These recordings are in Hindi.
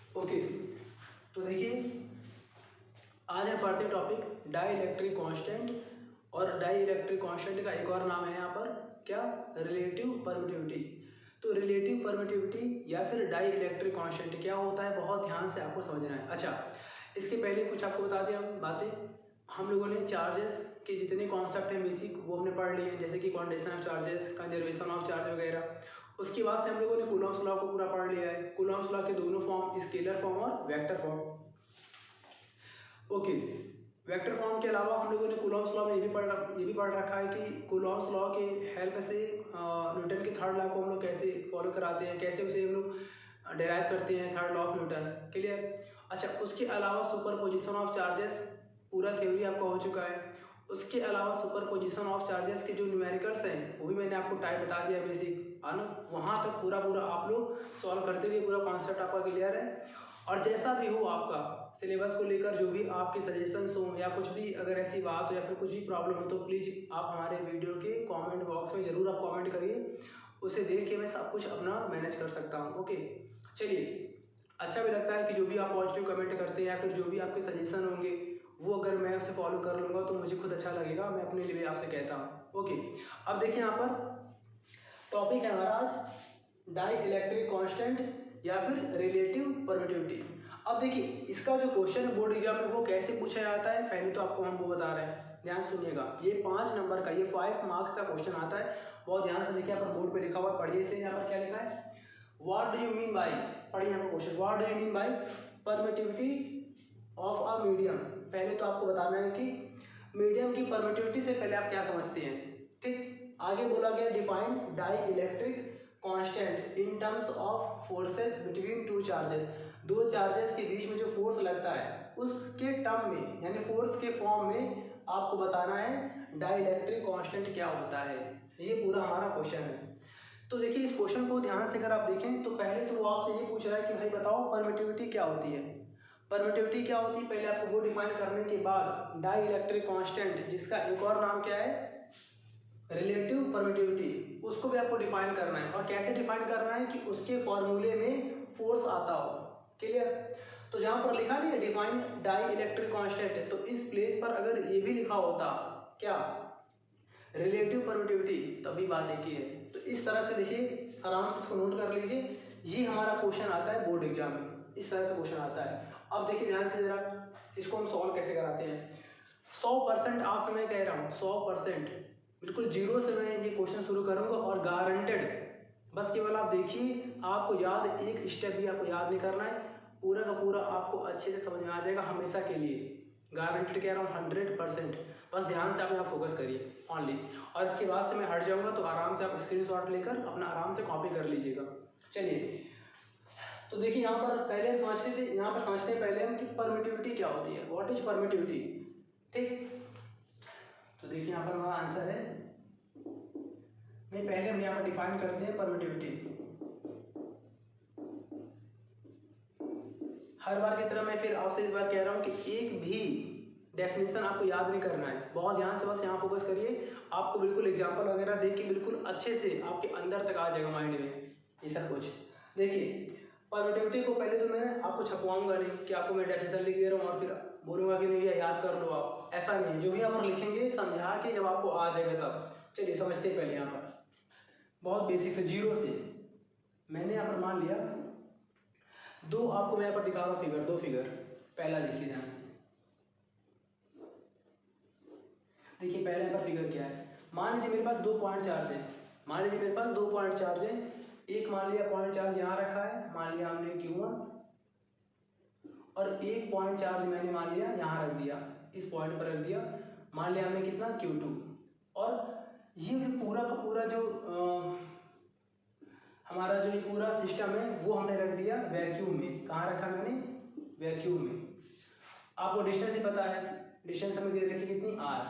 ओके, तो देखिए आज हम पढ़ते हैं टॉपिक डाई इलेक्ट्रिक कांस्टेंट। और डाई इलेक्ट्रिक कांस्टेंट का एक और नाम है यहाँ पर क्या, रिलेटिव परमिटिविटी। तो रिलेटिव परमिटिविटी या फिर डाई इलेक्ट्रिक कांस्टेंट क्या होता है, बहुत ध्यान से आपको समझना है। अच्छा, इसके पहले कुछ आपको बता दें हम बातें। हम लोगों ने चार्जेस के जितने कॉन्सेप्ट हैं बेसिक वो हमने पढ़ लिए हैं, जैसे कि quantitation of charges, conservation of charge वगैरह। उसके बाद से हम लोगों ने कूलॉम्स लॉ को पूरा पढ़ लिया है। कूलॉम्स लॉ के दोनों फॉर्म, स्केलर फॉर्म और vector form. Okay, vector form के अलावा हम लोगों ने कूलॉम्स लॉ में ये भी पढ़ रखा है कि कूलॉम्स लॉ के हेल्प से न्यूटन के थर्ड लॉ को हम लोग कैसे फॉलो कराते हैं, कैसे उसे हम लोग डेराइव करते हैं, third law of Newton. Clear. अच्छा, उसके अलावा सुपरपोजिशन ऑफ चार्जेस पूरा थ्योरी आपका हो चुका है। उसके अलावा सुपरपोजिशन ऑफ चार्जेस के जो न्यूमेरिकल्स हैं वो भी मैंने आपको टाइप बता दिया बेसिक, है ना। वहाँ तक पूरा आप लोग सॉल्व करते हुए पूरा कॉन्सेप्ट आपका क्लियर है। और जैसा भी हो आपका सिलेबस को लेकर जो भी आपके सजेशंस हो या कुछ भी अगर ऐसी बात हो या फिर कुछ भी प्रॉब्लम हो तो प्लीज़ आप हमारे वीडियो के कमेंट बॉक्स में ज़रूर आप कमेंट करिए। उसे देख के मैं सब कुछ अपना मैनेज कर सकता हूँ। ओके, चलिए। अच्छा भी लगता है कि जो भी आप पॉजिटिव कमेंट करते हैं या फिर जो भी आपके सजेशन होंगे वो अगर मैं उसे फॉलो कर लूँगा तो मुझे खुद अच्छा लगेगा, मैं अपने लिए आपसे कहता हूँ। ओके, अब देखिए यहाँ पर टॉपिक है हमारा आज डाई इलेक्ट्रिक कांस्टेंट या फिर रिलेटिव परमिटिविटी। अब देखिए इसका जो क्वेश्चन है बोर्ड एग्जाम में वो कैसे पूछा जाता है, पहले तो आपको हम वो बता रहे हैं, ध्यान सुनिएगा। ये 5 नंबर का, ये 5 मार्क्स का क्वेश्चन आता है। बहुत ध्यान से देखिए, यहाँ पर बोर्ड पे लिखा हुआ है, पढ़िए से। यहाँ पर क्या लिखा है, what do you mean by, पढ़िए यहाँ पर question, what do you mean by permittivity of a medium. पहले तो आपको बताना है कि मीडियम की परमिटिविटी से पहले आप क्या समझते हैं। ठीक, आगे बोला गया define dielectric constant in terms of forces between two charges. दो चार्जेस के बीच में जो फोर्स लगता है उसके टर्म में, यानी फोर्स के फॉर्म में आपको बताना है डाई इलेक्ट्रिक कांस्टेंट क्या होता है। ये पूरा हमारा क्वेश्चन है। तो देखिए इस क्वेश्चन को ध्यान से अगर आप देखें तो पहले तो वो आपसे ये पूछ रहा है कि भाई बताओ परमिटिविटी क्या होती है। परमिटिविटी क्या होती है पहले आपको वो डिफाइन करने के बाद डाई इलेक्ट्रिक कांस्टेंट, जिसका एक और नाम क्या है रिलेटिव परमिटिविटी, उसको भी आपको डिफाइन करना है। और कैसे डिफाइन करना है कि उसके फॉर्मूले में फोर्स आता हो। क्लियर। तो जहां पर लिखा नहीं है डिफाइन डाई इलेक्ट्रिक कांस्टेंट, तो इस प्लेस पर अगर ये भी लिखा होता क्या रिलेटिव परमिटिविटी, तभी बात एक ही है। तो इस तरह से देखिए, आराम से इसको नोट कर लीजिए। ये हमारा क्वेश्चन आता है बोर्ड एग्जाम में, इस तरह से क्वेश्चन आता है। अब देखिए ध्यान से जरा, इसको हम सॉल्व कैसे कराते हैं। 100% आपसे मैं कह रहा हूँ, 100% बिल्कुल जीरो से मैं ये क्वेश्चन शुरू करूँगा और गारंटेड। बस केवल आप देखिए, आपको याद, एक स्टेप भी आपको याद नहीं करना है, पूरा का पूरा आपको अच्छे से समझ में आ जाएगा हमेशा के लिए। गारंटेड कह रहा हूँ 100%। बस ध्यान से आप यहाँ फोकस करिए ऑनली। और इसके बाद से मैं हट जाऊँगा तो आराम से आप स्क्रीनशॉट लेकर अपना आराम से कॉपी कर लीजिएगा। चलिए, तो देखिए यहाँ पर पहले हम समझते थे, यहाँ पर समझते हैं पहले हम कि परमिटिविटी क्या होती है, व्हाट इज परमिटिविटी। ठीक, तो देखिए यहाँ पर हमारा आंसर है, नहीं पहले हम यहाँ पर डिफाइन करते हैं परमिटिविटी। हर बार की तरह मैं फिर आपसे इस बार कह रहा हूँ कि एक भी डेफिनेशन आपको याद नहीं करना है, बहुत ध्यान से बस यहाँ फोकस करिए। आपको बिल्कुल एग्जाम्पल वगैरह देख के बिल्कुल अच्छे से आपके अंदर तक आ जाएगा माइंड में ये सब कुछ। देखिए परमिटिविटी को पहले तो मैं आपको छपवाऊंगा नहीं कि आपको मैं डेफिनेशन लिख दे रहा हूँ और फिर बोलूँगा कि नहीं याद कर लो आप, ऐसा नहीं है। जो भी आप लिखेंगे समझा के जब आपको आ जाएगा तब। चलिए समझते हैं पहले यहाँ पर, बहुत बेसिक से जीरो से। मैंने यहाँ पर मान लिया दो, आपको मैं यहाँ पर दिखा रहा हूँ फिगर, दो फिगर। पहला लिखिए ध्यान से, देखिए पहले यहाँ पर फिगर क्या है। मान लीजिए मेरे पास 2 पॉइंट चार्ज है, मान लीजिए मेरे पास 2 पॉइंट चार्ज है। एक मान लिया पॉइंट चार्ज यहाँ रखा है, मान लिया हमने Q1, और एक पॉइंट चार्ज मैंने मान लिया यहाँ रख दिया, इस पॉइंट पर रख दिया, मान लिया हमने कितना Q2। और ये पूरा का पूरा जो हमारा जो ये पूरा सिस्टम है वो हमने रख दिया वैक्यूम में। कहाँ रखा मैंने, वैक्यूम में। आपको डिस्टेंस ही पता है, डिस्टेंस हमें दे रखी कितनी r।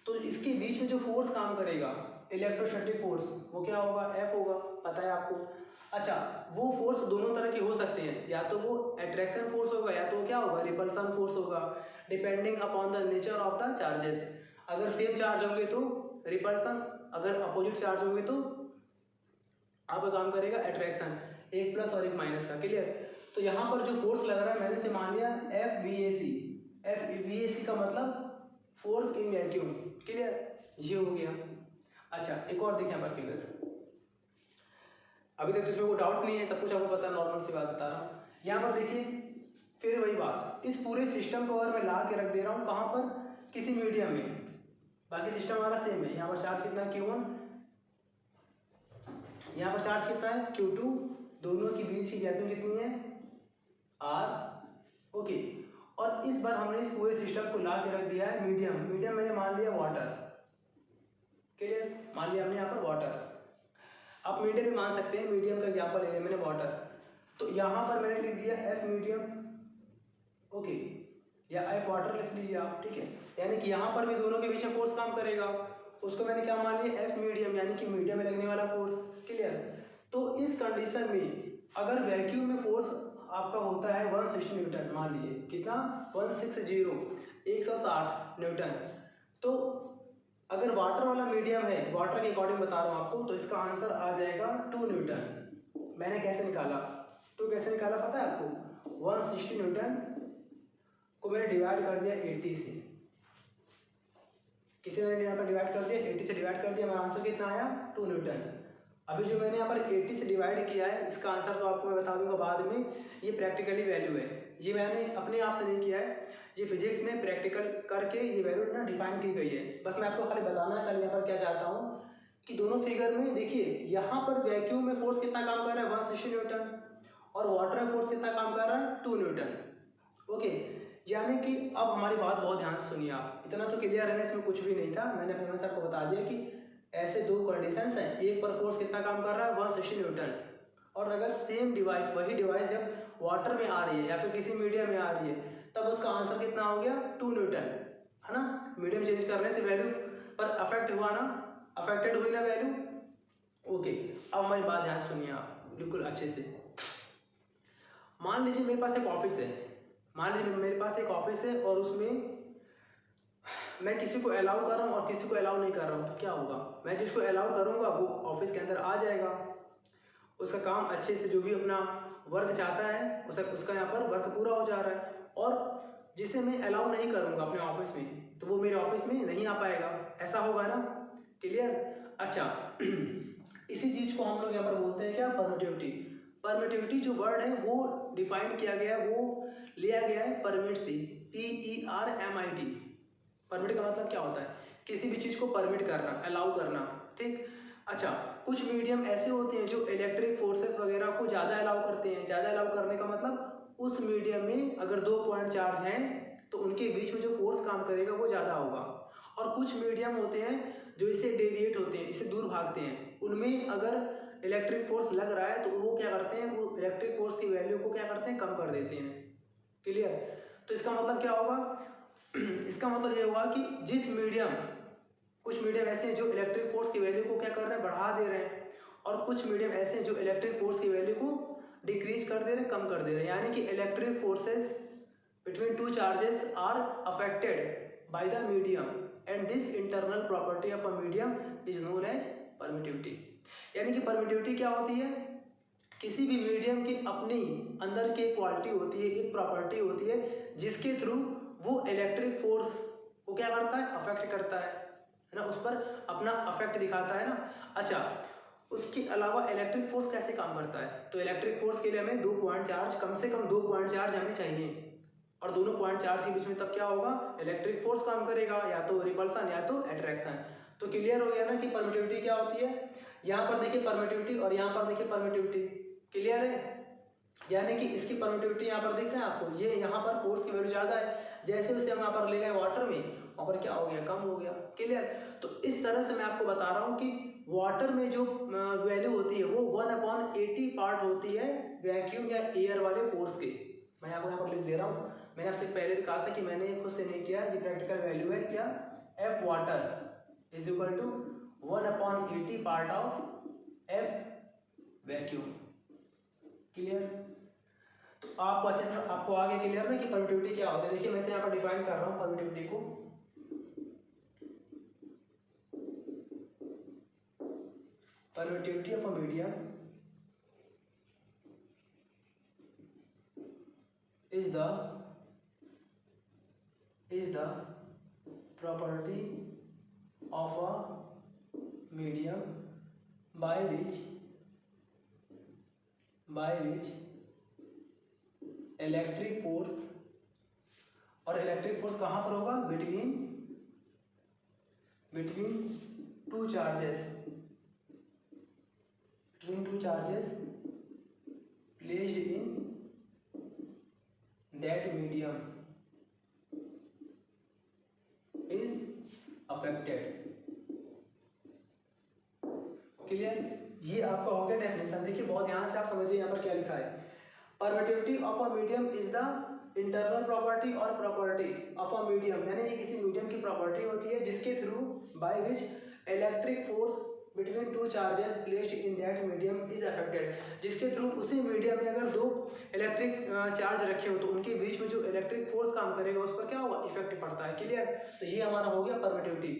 तो इसके बीच में जो फोर्स काम करेगा इलेक्ट्रोस्टैटिक फोर्स, वो क्या होगा, F होगा, पता है आपको। अच्छा, वो फोर्स दोनों तरह के हो सकते हैं, या तो वो अट्रैक्शन फोर्स होगा या तो क्या होगा रिपल्सन फोर्स होगा, depending upon the nature of the charges. अगर सेम चार्ज होंगे तो रिपल्सन, अगर अपोजिट चार्ज होंगे तो आपका काम करेगा अट्रैक्शन, एक प्लस और एक माइनस का। क्लियर। तो यहाँ पर जो फोर्स लग रहा है मैंने इसे मान लिया FVAC। FVAC का मतलब फोर्स इन वैक्यूम। क्लियर, ये हो गया। अच्छा एक और देखिए यहाँ पर फिगर, अभी तक तो इसमें कोई डाउट नहीं है, सब कुछ आपको पता है, नॉर्मल सी बात बता रहा हूँ। यहाँ पर देखिए फिर वही बात, इस पूरे सिस्टम को अगर मैं ला के रख दे रहा हूँ कहाँ पर, किसी मीडियम में, बाकी सिस्टम हमारा सेम है। यहाँ पर चार्ज कितना है Q1, यहाँ पर चार्ज कितना है Q2, दोनों के बीच की गैपिंग कितनी है R। ओके, और इस बार हमने इस पूरे सिस्टम को ला के रख दिया है मीडियम। मीडियम मैंने मान लिया वाटर। क्लियर, मान लिया हमने यहाँ पर वाटर। आप मीडियम भी मान सकते हैं, मीडियम का एग्जाम्पल ले लिया मैंने वाटर। तो यहाँ पर मैंने लिख दिया F मीडियम, ओके, या F वाटर लिख लीजिए आप, ठीक है। यानी कि यहाँ पर भी दोनों के बीच में फोर्स काम करेगा, उसको मैंने क्या मान लिया F मीडियम, यानी कि मीडियम में लगने वाला फोर्स। क्लियर, तो इस कंडीशन में अगर वैक्यूम में फोर्स आपका होता है 160 न्यूटन, मान लीजिए कितना 160 160 न्यूटन, तो अगर वाटर वाला मीडियम है, वाटर के अकॉर्डिंग बता रहा हूँ आपको, तो इसका आंसर आ जाएगा 2 न्यूटन। मैंने कैसे निकाला, 2 कैसे निकाला पता है आपको, 160 न्यूटन को मैंने डिवाइड कर दिया 80 से। किसी ने यहाँ पर डिवाइड कर दिया 80 से, डिवाइड कर दिया, मेरा आंसर कितना आया 2 न्यूटन। अभी जो मैंने यहाँ पर 80 से डिवाइड किया है, इसका आंसर तो आपको मैं बता दूंगा बाद में, ये प्रैक्टिकली वैल्यू है, ये मैंने अपने आप से नहीं किया है, ये फिजिक्स में प्रैक्टिकल करके ये वैल्यू ना डिफाइन की गई है। बस मैं आपको खाली बताना है कल यहाँ पर क्या चाहता हूँ कि दोनों फिगर में देखिए, यहाँ पर वैक्यूम में फोर्स कितना काम कर रहा है 160 न्यूटन, और वाटर में फोर्स कितना काम कर रहा है 2 न्यूटन। ओके, यानी कि अब हमारी बात बहुत ध्यान से सुनिए आप, इतना तो क्लियर है, इसमें कुछ भी नहीं था, मैंने अपने सर को बता दिया कि ऐसे 2 कंडीशंस हैं, एक पर फोर्स कितना काम कर रहा है 160 न्यूटन, और अगर सेम डिवाइस, वही डिवाइस जब वाटर में आ रही है या फिर किसी मीडियम में आ रही है, तब उसका आंसर कितना हो गया 2 न्यूटन, है ना। मीडियम चेंज करने से वैल्यू पर अफेक्ट हुआ ना, अफेक्टेड हुई ना वैल्यू। ओके, अब हमारी बात ध्यान सुनिए आप बिल्कुल अच्छे से। मान लीजिए मेरे पास एक ऑफिस है, मान लीजिए मेरे पास एक ऑफिस है और उसमें मैं किसी को अलाउ कर रहा हूँ और किसी को अलाउ नहीं कर रहा हूँ, तो क्या होगा, मैं जिसको अलाउ करूँगा वो ऑफिस के अंदर आ जाएगा, उसका काम अच्छे से जो भी अपना वर्क चाहता है उसका यहाँ पर वर्क पूरा हो जा रहा है, और जिसे मैं अलाउ नहीं करूँगा अपने ऑफिस में, तो वो मेरे ऑफिस में नहीं आ पाएगा, ऐसा होगा ना। क्लियर, अच्छा इसी चीज़ को हम लोग यहाँ पर बोलते हैं क्या, परमिटिविटी। परमिटिविटी जो वर्ड है वो डिफाइन किया गया है, वो लिया गया है परमिट से, PERMIT। परमिट का मतलब क्या होता है, किसी भी चीज़ को परमिट करना, अलाउ करना, ठीक। अच्छा, कुछ मीडियम ऐसे होते हैं जो इलेक्ट्रिक फोर्सेस वगैरह को ज़्यादा अलाउ करते हैं। ज़्यादा अलाउ करने का मतलब उस मीडियम में अगर 2 पॉइंट चार्ज हैं तो उनके बीच में जो फोर्स काम करेगा वो ज़्यादा होगा। और कुछ मीडियम होते हैं जो इससे डेविएट होते हैं, इससे दूर भागते हैं, उनमें अगर इलेक्ट्रिक फोर्स लग रहा है तो वो क्या करते हैं, वो इलेक्ट्रिक फोर्स की वैल्यू को क्या करते हैं, कम कर देते हैं। क्लियर, तो इसका मतलब क्या होगा, इसका मतलब ये होगा कि जिस मीडियम, कुछ मीडियम ऐसे हैं जो इलेक्ट्रिक फोर्स की वैल्यू को क्या कर रहे हैं, बढ़ा दे रहे हैं, और कुछ मीडियम ऐसे हैं जो इलेक्ट्रिक फोर्स की वैल्यू को डिक्रीज कर दे रहे हैं, कम कर दे रहे हैं। यानी कि electric forces between 2 charges are affected by the medium and this internal property of a medium is known as permittivity. यानी कि परमिटिविटी क्या होती है, किसी भी मीडियम की अपनी अंदर की क्वालिटी होती है, एक प्रॉपर्टी होती है जिसके थ्रू वो इलेक्ट्रिक फोर्स को क्या करता है, अफेक्ट करता है ना, उस पर अपना अफेक्ट दिखाता है ना। अच्छा, उसके अलावा इलेक्ट्रिक फोर्स कैसे काम करता है, तो इलेक्ट्रिक फोर्स के लिए हमें 2 पॉइंट चार्ज, कम से कम 2 पॉइंट चार्ज हमें चाहिए, और दोनों पॉइंट चार्ज के बीच में तब क्या होगा, इलेक्ट्रिक फोर्स काम करेगा, या तो रिपल्सन या तो अट्रैक्शन। तो क्लियर हो गया ना कि परमिटिविटी क्या होती है। यहाँ पर देखिए परमिटिविटी और यहाँ पर देखिए परमिटिविटी, क्लियर है। यानी कि इसकी परमिटिविटी यहाँ पर दिख रहा है आपको, ये यहाँ पर फोर्स की वैल्यू ज़्यादा है, जैसे उसे हम यहाँ पर ले गए वाटर में, वहाँ पर क्या हो गया, कम हो गया। क्लियर, तो इस तरह से मैं आपको बता रहा हूँ कि वाटर में जो वैल्यू होती है वो 1/80 पार्ट होती है वैक्यूम या एयर वाले फोर्स के। मैं आपको यहाँ पर लिख दे रहा हूँ, मैंने आपसे पहले भी कहा था कि मैंने खुद से नहीं किया, ये प्रैक्टिकल वैल्यू है क्या, F water is equal to 1/80 part of F vacuum. Clear, तो आपको अच्छे से आपको आगे क्लियर ना कि परमिटिविटी क्या होता है। देखिए मैं इसे यहाँ पर डिफाइन कर रहा हूँ परमिटिविटी को, permittivity of a medium is the property of a medium by which electric force, और इलेक्ट्रिक फोर्स कहाँ पर होगा, between two charges placed in that medium is affected. Clear? ये आपका हो गया डेफिनेशन। देखिए बहुत ध्यान से आप समझिए यहाँ पर क्या लिखा है। Permittivity of a medium is the internal property और प्रॉपर्टी ऑफ अ मीडियम, यानी ये किसी मीडियम की प्रॉपर्टी होती है जिसके through by which electric force between two charges placed in that medium is affected, जिसके थ्रू उसी मीडियम में अगर दो इलेक्ट्रिक चार्ज रखे हो तो उनके बीच में जो इलेक्ट्रिक फोर्स काम करेगा उस पर क्या होगा, इफेक्ट पड़ता है। क्लियर? तो ये हमारा हो गया परमिटिविटी।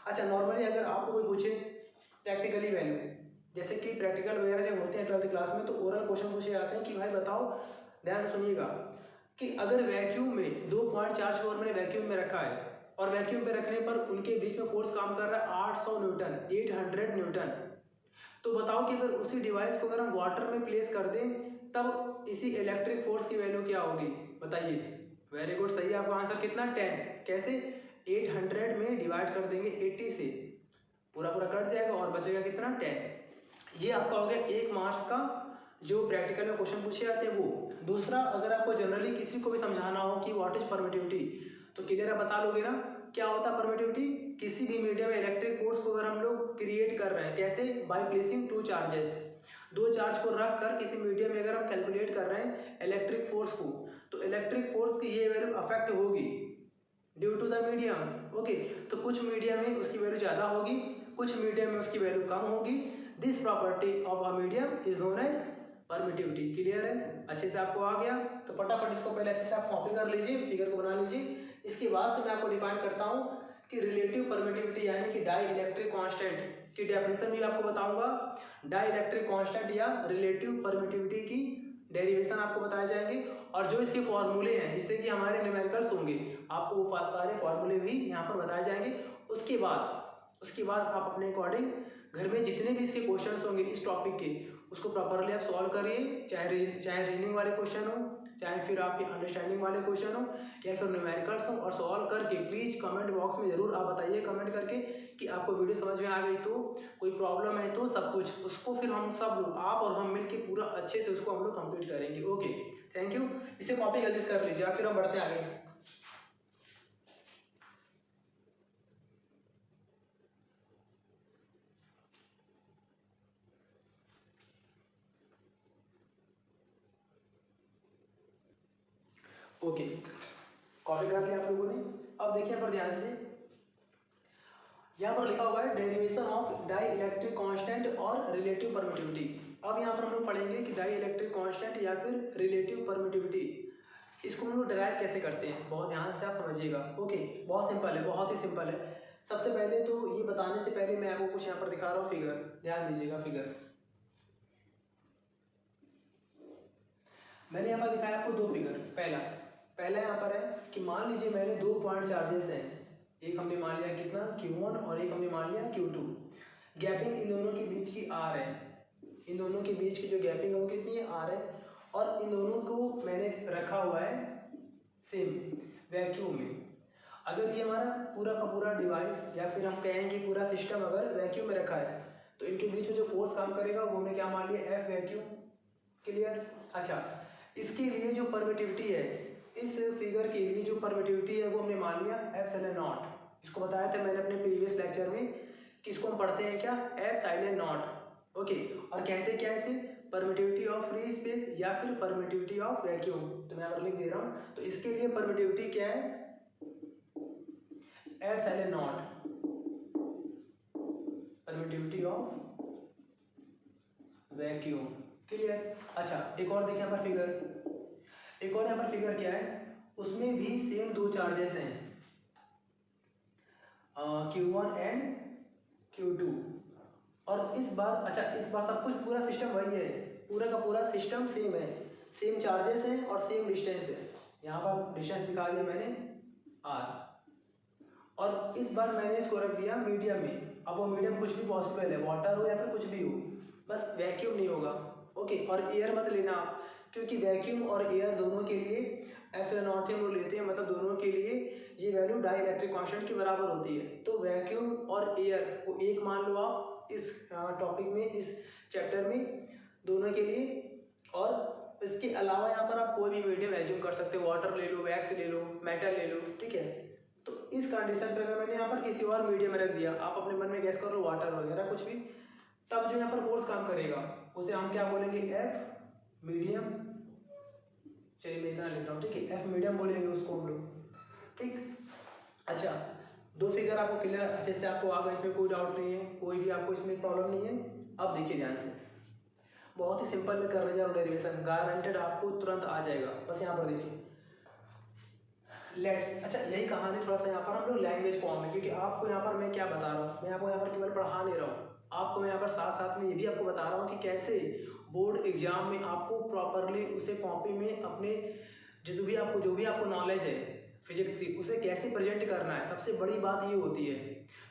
अच्छा, नॉर्मली अगर आपको कोई पूछे प्रैक्टिकली वैल्यू, जैसे कि प्रैक्टिकल वगैरह जब होते हैं 12th क्लास में, तो ओरल क्वेश्चन पूछे जाते हैं कि भाई बताओ, ध्यान से सुनिएगा, कि अगर वैक्यूम में दो पॉइंट चार्ज को मैंने वैक्यूम में रखा है और वैक्यूम पे रखने पर उनके बीच में फोर्स काम कर रहा है 800 न्यूटन, 800 न्यूटन, तो बताओ कि अगर उसी डिवाइस को अगर हम वाटर में प्लेस कर दें तब इसी इलेक्ट्रिक फोर्स की वैल्यू क्या होगी, बताइए। वेरी गुड, सही है आपका आंसर। कितना? 10। कैसे? 800 में डिवाइड कर देंगे 80 से, पूरा कट जाएगा और बचेगा कितना, 10। ये आपका हो गया 1 मार्क्स का जो प्रैक्टिकल में क्वेश्चन पूछे जाते हैं वो। दूसरा, अगर आपको जनरली किसी को भी समझाना हो कि व्हाट इज परमिटिविटी, तो क्लियर आप बता लोगे ना क्या होता है परमिटिविटी। किसी भी मीडियम में इलेक्ट्रिक फोर्स को अगर हम लोग क्रिएट कर रहे हैं, कैसे, बाय प्लेसिंग टू चार्जेस, दो चार्ज को रख कर किसी मीडियम में अगर हम कैलकुलेट कर रहे हैं इलेक्ट्रिक फोर्स को, तो इलेक्ट्रिक फोर्स की ये वैल्यू अफेक्ट होगी due to the medium. Okay, तो कुछ मीडियम में उसकी वैल्यू ज़्यादा होगी, कुछ मीडियम में उसकी वैल्यू कम होगी। This property of a medium is known as permittivity. Clear है? अच्छे से आपको आ गया? तो फटाफट इसको पहले अच्छे से आप कॉपी कर लीजिए, फिगर को बना लीजिए। इसके बाद से मैं आपको डिफाइन करता हूँ कि रिलेटिव परमिटिविटी यानी कि डाई इलेक्ट्रिक कांस्टेंट की डेफिनेशन भी आपको बताऊंगा। डाई इलेक्ट्रिक कांस्टेंट या रिलेटिव परमिटिविटी की डेरिवेशन आपको बताए जाएंगे, और जो इसके फॉर्मूले हैं जिससे कि हमारे न्यूमेरिकल्स होंगे, आपको वो सारे फॉर्मूले भी यहाँ पर बताए जाएंगे। उसके बाद आप अपने अकॉर्डिंग घर में जितने भी इसके क्वेश्चंस होंगे इस टॉपिक के, उसको प्रॉपरली आप सॉल्व करिए, चाहे रीजनिंग वाले क्वेश्चन हो, चाहे फिर आपके अंडरस्टैंडिंग वाले क्वेश्चन हो, या फिर न्यूमेरिकल्स हो, और सॉल्व करके प्लीज़ कमेंट बॉक्स में ज़रूर आप बताइए कमेंट करके कि आपको वीडियो समझ में आ गई, तो कोई प्रॉब्लम है तो सब कुछ उसको फिर हम सब लोग, आप और हम मिल के पूरा अच्छे से उसको हम लोग कंप्लीट करेंगे। Okay, thank you. इसे कॉपी जल्दी से कर लीजिए, फिर हम बढ़ते आगे। ओके, कॉपी कर लिया आप लोगों ने। अब देखिए यहाँ पर ध्यान से, यहाँ पर लिखा हुआ है derivation of dielectric constant और रिलेटिव परमिटिविटी। अब यहाँ पर हम लोग पढ़ेंगे कि डाई इलेक्ट्रिक कांस्टेंट या फिर रिलेटिव परमिटिविटी, इसको हम लोग डिराइव कैसे करते हैं, बहुत ध्यान से आप समझिएगा। ओके, बहुत सिंपल है, बहुत ही सिंपल है। सबसे पहले तो ये बताने से पहले मैं आपको कुछ यहाँ पर दिखा रहा हूँ फिगर, ध्यान दीजिएगा। फिगर मैंने यहाँ पर दिखाया आपको दो फिगर। पहला यहाँ पर है कि मान लीजिए मैंने दो पॉइंट चार्जेस हैं, एक हमने मान लिया कितना Q1 और एक हमने मान लिया Q2। गैपिंग इन दोनों के बीच की R है, इन दोनों के बीच की जो गैपिंग है वो कितनी है, R है, और इन दोनों को मैंने रखा हुआ है सेम वैक्यूम में। अगर ये हमारा पूरा का पूरा डिवाइस या फिर हम कहें कि पूरा सिस्टम अगर वैक्यूम में रखा है, तो इनके बीच में जो फोर्स काम करेगा वो हमने क्या मान लिया, F वैक्यूम। क्लियर? अच्छा, इसके लिए जो परमिटिविटी है, इस फिगर के लिए जो परमिटिविटी है वो हमने मान लिया एप्सिलॉन नॉट। इसको बताया था मैंने अपने प्रीवियस लेक्चर में कि इसको हम पढ़ते हैं क्या, एप्सिलॉन नॉट। ओके, और कहते हैं क्या इसे, परमिटिविटी ऑफ फ्री स्पेस या फिर परमिटिविटी ऑफ वैक्यूम। तो मैं यहाँ पर लिख दे रहा हूँ, तो इसके लिए परमिटिविटी क्या है, epsilon not, permittivity of vacuum. Clear? अच्छा, एक और देखिए यहाँ पर फिगर, एक और यहाँ पर फिगर क्या है, उसमें भी सेम दो चार्जेस हैं, Q1 एंड Q2। और इस बार, अच्छा इस बार सब कुछ पूरा सिस्टम वही है, पूरा का पूरा सिस्टम सेम है, सेम चार्जेस हैं और सेम डिस्टेंस है। यहाँ पर डिस्टेंस दिखा दिया मैंने r, और इस बार मैंने इसको रख दिया मीडियम में। अब वो मीडियम कुछ भी पॉसिबल है, वाटर हो या फिर कुछ भी हो, बस वैक्यूम नहीं होगा। ओके, और एयर मत लेना आप, क्योंकि वैक्यूम और एयर दोनों के लिए एप्सिलॉन नॉट हम लोग लेते हैं, मतलब दोनों के लिए ये वैल्यू डाइलेक्ट्रिक कांस्टेंट के बराबर होती है। तो वैक्यूम और एयर को एक मान लो आप इस टॉपिक में, इस चैप्टर में, दोनों के लिए। और इसके अलावा यहाँ पर आप कोई भी मीडियम एज्यूम कर सकते हो, वाटर ले लो, वैक्स ले लो, मेटल ले लो, ठीक है। तो इस कंडीशन पर अगर मैंने यहाँ पर किसी और मीडियम में रख दिया, आप अपने मन में गैस कर लो वाटर वगैरह कुछ भी, तब जो यहाँ पर फोर्स काम करेगा उसे हम क्या बोलेंगे, एफ मीडियम। चलिए मैं इतना लिख रहा हूँ, ठीक है, एफ मीडियम बोलेंगे उसको हम लोग, ठीक। अच्छा, दो फिगर आपको क्लियर अच्छे से आपको आ गए, इसमें कोई डाउट नहीं है, कोई भी आपको इसमें प्रॉब्लम नहीं है। अब देखिए ध्यान से, बहुत ही सिंपल में करने जा रहा हूँ डेरिवेशन, गारंटेड आपको तुरंत आ जाएगा। बस यहाँ पर देखिए लेट, अच्छा यही कहानी थोड़ा सा यहाँ पर हम लोग लैंग्वेज फॉर्म में, क्योंकि आपको यहाँ पर मैं क्या बता रहा हूँ, मैं आपको यहाँ पर केवल पढ़ा नहीं रहा हूँ, आपको मैं यहाँ पर साथ साथ में ये भी आपको बता रहा हूँ कि कैसे बोर्ड एग्जाम में आपको प्रॉपरली उसे कॉपी में अपने जो भी आपको नॉलेज है फिजिक्स की, उसे कैसे प्रेजेंट करना है। सबसे बड़ी बात ये होती है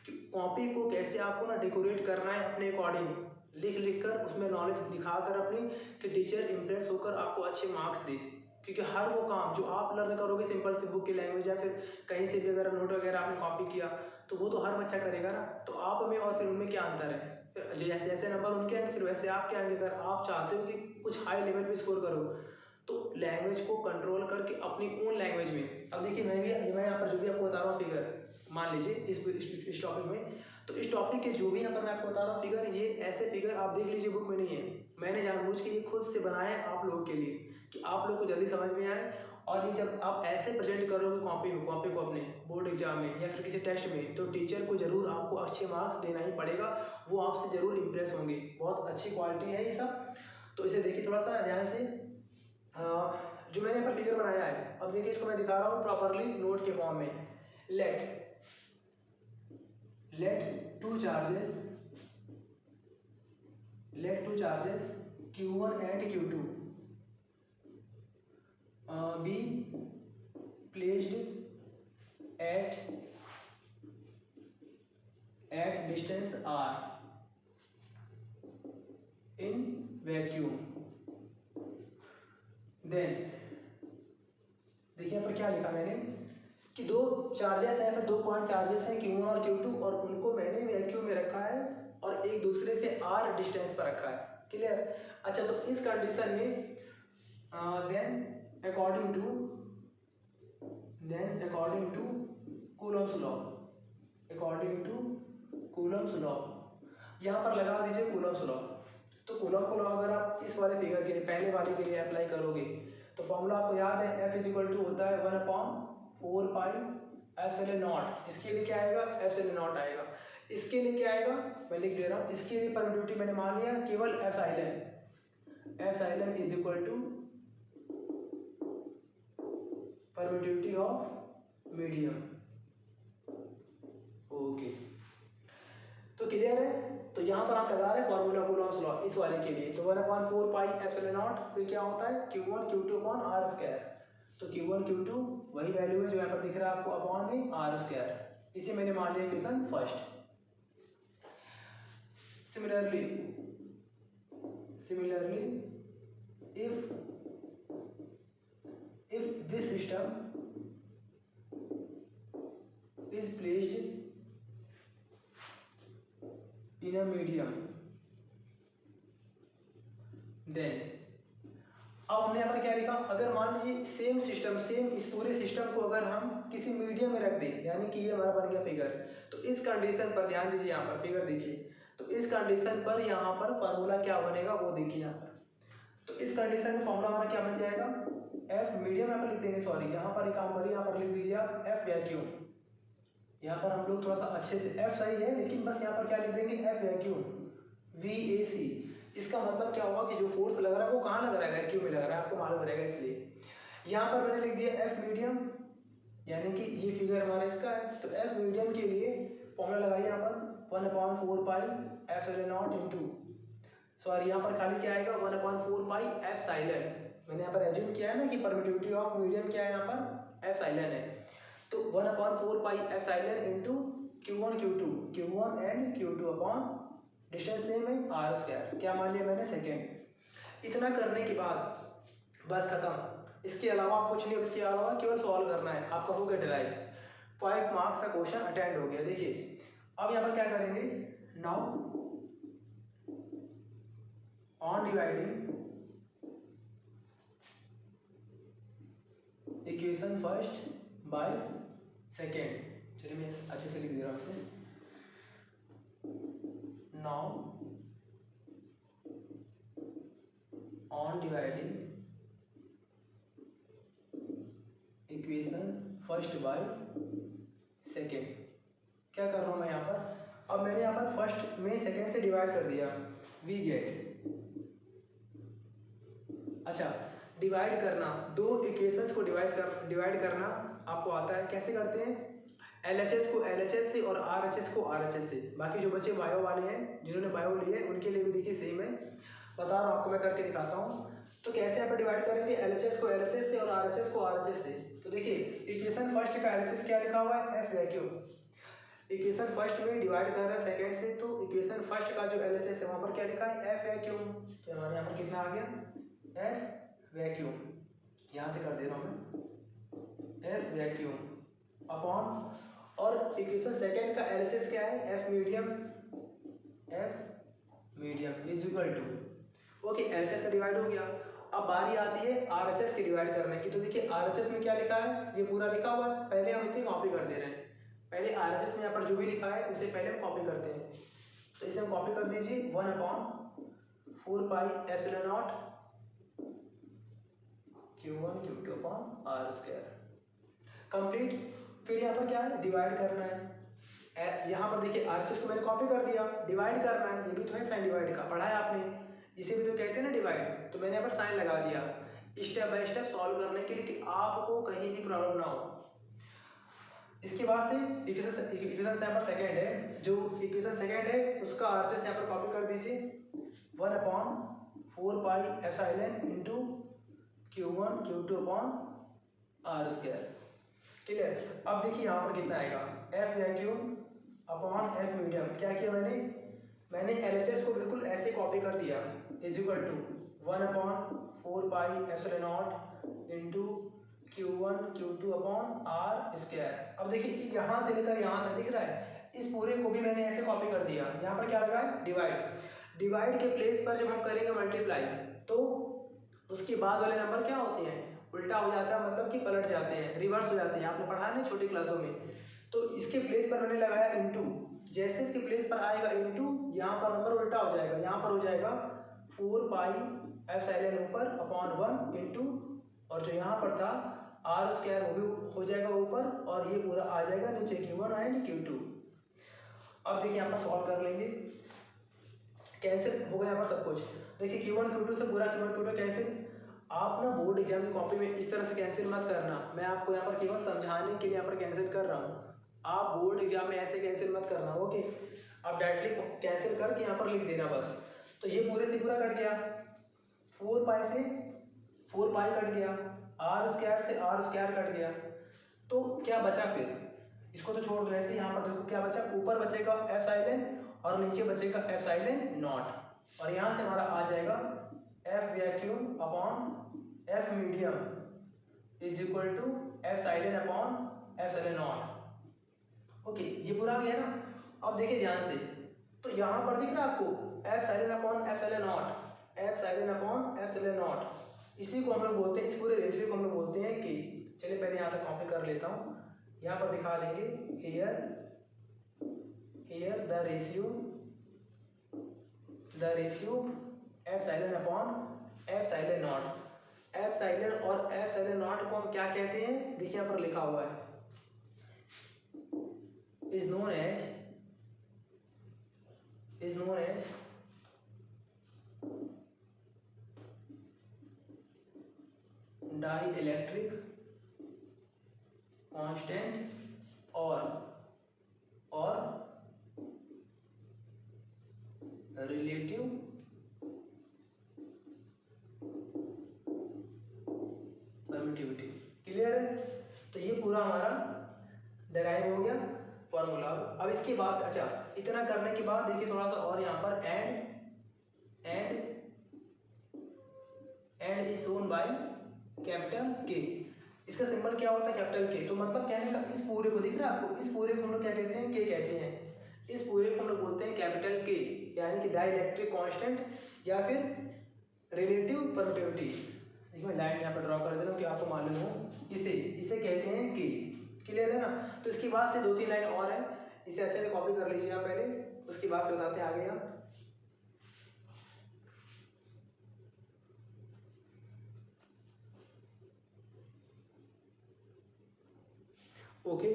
कि कॉपी को कैसे आपको ना डेकोरेट करना है अपने अकॉर्डिंग, लिख लिख कर उसमें नॉलेज दिखाकर अपनी, कि टीचर इम्प्रेस होकर आपको अच्छे मार्क्स दे। क्योंकि हर वो काम जो आप लर्न करोगे सिंपल सी बुक की लैंग्वेज या फिर कहीं से भी अगर नोट वगैरह आपने कॉपी किया, तो वो तो हर बच्चा करेगा ना। तो आप में और फिर उनमें क्या अंतर है, फिर जो जैसे जैसे नंबर उनके आएंगे फिर वैसे आपके आएंगे। अगर आप चाहते हो कि कुछ हाई लेवल पे स्कोर करो, तो लैंग्वेज को कंट्रोल करके अपनी ओन लैंग्वेज में। अब देखिए मैं यहाँ पर जो भी आपको बता रहा हूँ फिगर, मान लीजिए इस टॉपिक में, तो इस टॉपिक के जो भी यहाँ पर मैं आपको बता रहा हूँ फिगर, ये ऐसे फिगर आप देख लीजिए बुक में नहीं है, मैंने जानबूझ के ये खुद से बनाया है आप लोगों के लिए, कि आप लोग को जल्दी समझ में आए। और ये जब आप ऐसे प्रेजेंट करोगे कॉपी को अपने बोर्ड एग्जाम में या फिर किसी टेस्ट में, तो टीचर को जरूर आपको अच्छे मार्क्स देना ही पड़ेगा, वो आपसे जरूर इम्प्रेस होंगे। बहुत अच्छी क्वालिटी है ये सब। तो इसे देखिए थोड़ा सा ध्यान से, जो मैंने यहाँ पर फिगर बनाया है, अब देखिए इसको मैं दिखा रहा हूँ प्रॉपरली नोट के फॉर्म में। Let two charges Q1 and Q2 be placed at distance r in vacuum, then देखिए यहाँ पर क्या लिखा मैंने, कि दो चार्जेस हैं, फिर 2 पॉइंट चार्जेस हैं Q1 और Q2, और उनको मैंने वैक्यूम में रखा है और एक दूसरे से r डिस्टेंस पर रखा है। क्लियर। अच्छा, तो इस कंडीशन में then according to Coulomb's law, यहाँ पर लगा दीजिए कूलम्स लॉ। तो कूलम लॉ अगर आप इस वाले फिगर के लिए, पहले वाले के लिए अप्लाई करोगे, तो फॉर्मूला आपको याद है, F = होता है 1/4 पाई एप्सिलॉन नॉट। इसके लिए क्या आएगा, एप्सिलॉन नॉट आएगा। इसके लिए क्या आएगा, मैं लिख दे रहा हूँ, इसके लिए परमिटिविटी मैंने मान लिया केवल epsilon = permittivity of medium. Okay, तो क्लियर है। तो यहाँ पर आप लगा रहे हैं फॉर्मूला कूलम्स लॉ इस वाले के लिए, तो 1/4 पाई एप्सिलॉन नॉट, फिर क्या होता है Q1 Q2 upon r square. तो Q1 Q2 वही वैल्यू है जो यहाँ पर दिख रहा है आपको, अपॉन में r स्क्वायर। इसे मैंने मान लिया equation first. Similarly if this system is placed in a medium, then अब हमने यहाँ पर क्या लिखा, अगर मान लीजिए सेम इस पूरे सिस्टम को अगर हम किसी मीडियम में रख दें, यानी कि ये हमारा बन गया फिगर, तो इस कंडीशन पर ध्यान दीजिए, यहाँ पर फिगर देखिए, तो इस कंडीशन पर यहाँ पर फार्मूला क्या बनेगा वो देखिए यहाँ पर। तो इस कंडीशन में फार्मूला हमारा क्या बन जाएगा, F मीडियम यहाँ पर लिख देंगे, सॉरी यहाँ पर एक काम करिए, यहाँ पर लिख दीजिए आप F वैक्यूम। यहाँ पर हम लोग थोड़ा सा अच्छे से, F सही है लेकिन बस यहाँ पर क्या लिख देंगे, F वैक्यूम VAC। इसका मतलब क्या हुआ कि जो फोर्स लग रहा है वो कहाँ लग रहा है, वैक्यूम में लग रहा है, आपको मालूम रहेगा। इसलिए यहाँ पर मैंने लिख दिया F मीडियम, यानी कि ये फिगर हमारा इसका है। तो F मीडियम के लिए फॉर्मूला लगाइए यहाँ पर 1/4 pi epsilon naught into, sorry यहाँ पर खाली क्या आएगा 1/4 पाई साइलन, मैंने यहाँ पर एज्यूम किया है ना कि परमिटिविटी ऑफ मीडियम क्या है, यहाँ पर एफ साइलन है, तो 1/4 pi epsilon into Q1 Q2, Q1 and Q2 upon distance same है आर स्क्वायर, क्या मान लिया मैंने, सेकेंड। इतना करने के बाद बस खत्म, इसके अलावा आप कुछ नहीं, इसके अलावा केवल सॉल्व करना है, आपका हो गया डिराइव, 5 मार्क्स का क्वेश्चन अटेंड हो गया। देखिए अब यहाँ पर क्या करेंगे, now on dividing equation first by second, चलिए मैं अच्छे से लिख दे रहा हूँ इसे, now on dividing equation first by second, क्या कर रहा हूँ मैं यहाँ पर, अब मैंने यहाँ पर फर्स्ट में सेकेंड से डिवाइड कर दिया, वी गेट, अच्छा डिवाइड करना, दो इक्वेशंस को डिवाइड करना आपको आता है, कैसे करते हैं, LHS को LHS से और RHS को RHS से, बाकी जो बच्चे बायो वाले हैं, जिन्होंने बायो लिए उनके लिए भी देखिए सेम है, बता रहा हूँ आपको, मैं करके दिखाता हूँ। तो कैसे यहाँ पर डिवाइड करेंगे, LHS को LHS से और RHS को RHS से, तो देखिए इक्वेशन फर्स्ट का LHS क्या लिखा हुआ है, एफ वैक्यूम, इक्वेशन फर्स्ट में डिवाइड कर रहा है सेकेंड से, तो इक्वेशन फर्स्ट का जो LHS है वहाँ पर क्या लिखा है, एफ वैक्यूम, तो हमारे यहाँ पर कितना आ गया, एफ वैक्यूम, यहाँ से कर दे रहा हूँ मैं, एफ वैक्यूम अपॉन, और इक्वेशन सेकेंड का LHS क्या है, F medium, F medium is equal to, okay LHS का डिवाइड हो गया। अब बारी आती है RHS के डिवाइड करने की, तो देखिए RHS में क्या लिखा है, ये पूरा लिखा हुआ है, पहले हम इसे कॉपी कर दे रहे हैं, पहले RHS में यहाँ पर जो भी लिखा है उसे पहले हम कॉपी करते हैं, तो इसे हम कॉपी कर दीजिए, 1/4 pi epsilon naught Q1 Q2 upon R square, complete. फिर यहाँ पर क्या है, डिवाइड करना है, यहाँ पर देखिए RHS को मैंने कॉपी कर दिया, डिवाइड करना है, ये भी तो है साइन डिवाइड का, पढ़ा है आपने, इसे भी तो कहते हैं ना डिवाइड, तो मैंने यहाँ पर साइन लगा दिया, स्टेप बाय स्टेप सॉल्व करने के लिए कि आपको कहीं भी प्रॉब्लम ना हो। इसके बाद से इक्वेशन यहाँ पर सेकेंड है, जो इक्वेशन सेकेंड है उसका RHS यहाँ पर कॉपी कर दीजिए, 1/4 pi epsilon into Q1 Q2 upon R square, clear. अब देखिए यहाँ पर कितना आएगा, F vacuum upon F medium, क्या किया मैंने LHS को बिल्कुल ऐसे कॉपी कर दिया, is equal to 1/4 pi epsilon naught into Q1 Q2 upon R square. अब देखिए यहाँ से लेकर यहाँ तक दिख रहा है, इस पूरे को भी मैंने ऐसे कॉपी कर दिया, यहाँ पर क्या लगा है, डिवाइड के प्लेस पर जब हम करेंगे मल्टीप्लाई, तो उसके बाद वाले नंबर क्या होते हैं, उल्टा हो जाता है, मतलब कि पलट जाते हैं, रिवर्स हो जाते हैं, आपने पढ़ा है ना छोटी क्लासों में। तो इसके प्लेस पर मैंने लगाया इंटू, जैसे इसके प्लेस पर आएगा इंटू, यहाँ पर नंबर उल्टा हो जाएगा, यहाँ पर हो जाएगा 4 पाई एप्सिलॉन ऊपर अपॉन 1 इंटू, और जो यहाँ पर था आर स्क्वायर वो भी हो जाएगा ऊपर, और ये पूरा आ जाएगा नीचे Q1 एंड Q2। अब देखिए यहाँ पर सॉल्व कर लेंगे, कैंसिल हो गया यहाँ पर सब कुछ, देखिए Q1 Q2 से पूरा Q1 Q2 कैंसिल। आप ना बोर्ड एग्जाम की कॉपी में इस तरह से कैंसिल मत करना, मैं आपको यहाँ पर केवल समझाने के लिए यहाँ पर कैंसिल कर रहा हूँ, आप बोर्ड एग्जाम में ऐसे कैंसिल मत करना, ओके। आप डायरेक्टली कैंसिल करके यहाँ पर लिख देना बस। तो ये पूरे से पूरा कट गया, 4 पाई से 4 पाई कट गया, आर स्क्वायर से आर स्क्वायर कट गया, तो क्या बचा फिर, इसको तो छोड़ दो ऐसे, यहाँ पर देखो क्या बचा, ऊपर बचेगा एप्सिलॉन और नीचे बचेगा एप्सिलॉन नॉट, और यहाँ से हमारा आ जाएगा F vacuum upon F medium is equal to epsilon upon epsilon naught, okay. ये पूरा आ गया ना। अब देखिए ध्यान से, तो यहाँ पर दिख रहा है आपको epsilon upon epsilon not, epsilon upon epsilon not, इसी को हम लोग बोलते हैं, इस पूरे रेशियो को हम लोग बोलते हैं कि, चलिए पहले यहाँ तक कॉपी कर लेता हूँ, यहाँ पर दिखा देंगे, here the ratio epsilon upon epsilon not, epsilon और एप्सिलॉन नॉट को हम क्या कहते हैं, देखिए यहाँ पर लिखा हुआ है, is known as dielectric constant और रिलेटिव परमिटिविटी। क्लियर है? तो ये पूरा हमारा डेराइव हो गया फॉर्मूला। अब इसके बाद अच्छा इतना करने के बाद देखिए थोड़ा सा और यहाँ पर and is shown by capital के। इसका सिंबल क्या होता है? कैपिटल के। तो मतलब कहने का इस पूरे को दिख रहा है आपको, इस पूरे को हम लोग क्या कहते हैं? के कहते हैं। इस पूरे को हम लोग बोलते हैं कैपिटल के, यानी कि डाइलेक्ट्रिक कांस्टेंट या फिर रिलेटिव परमिटिविटी। देखिए मैं लाइन यहाँ पर ड्रॉ कर दे रहा हूँ कि आपको मालूम हो। इसे कहते हैं के। क्लियर है ना? तो इसके बाद से 2-3 लाइन और है, इसे अच्छे से कॉपी कर लीजिए आप पहले, उसके बाद से बताते हैं आगे हम। ओके,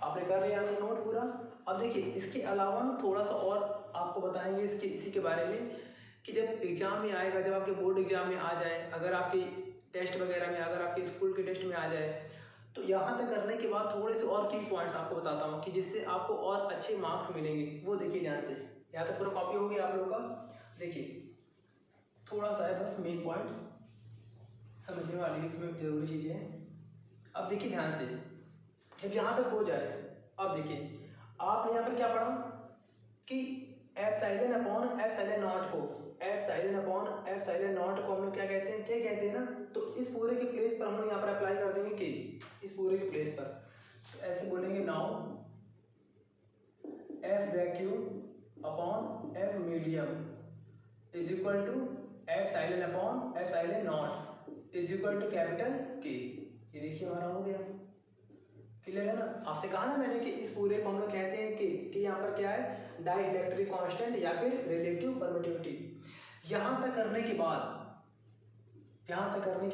आपने कर लिया नोट पूरा। अब देखिए इसके अलावा ना थोड़ा सा और आपको बताएंगे इसी के बारे में कि जब एग्जाम में आएगा, जब आपके बोर्ड एग्जाम में आ जाए, अगर आपके टेस्ट वगैरह में, अगर आपके स्कूल के टेस्ट में आ जाए, तो यहाँ तक करने के बाद थोड़े से और की पॉइंट्स आपको बताता हूँ कि जिससे आपको और अच्छे मार्क्स मिलेंगे। वो देखिए ध्यान से, यहाँ तक पूरा कॉपी हो गया आप लोगों का। देखिए थोड़ा सा है बस मेन पॉइंट समझने वाली इसमें जरूरी चीज़ें हैं। अब देखिए ध्यान से, जब यहाँ तक हो जाए, अब देखिए आपने यहाँ पर क्या पढ़ा कि एप्सिलॉन अपॉन एप्सिलॉन नॉट को, एप्सिलॉन अपॉन एप्सिलॉन नॉट को हम लोग क्या कहते हैं? क्या कहते हैं ना? तो इस पूरे के प्लेस पर हम लोग यहाँ पर अप्लाई कर देंगे के, इस पूरे के प्लेस पर। तो ऐसे बोलेंगे now F vacuum upon F medium is equal to epsilon upon epsilon naught is equal to capital K. ये देखिए हमारा हो गया। क्लियर है ना? आपसे कहा ना मैंने कि इस पूरे को हम लोग कहते हैं कि यहाँ पर क्या है? डाइलेक्ट्रिक कांस्टेंट या फिर रिलेटिव परमिटिविटी। यहाँ तक करने के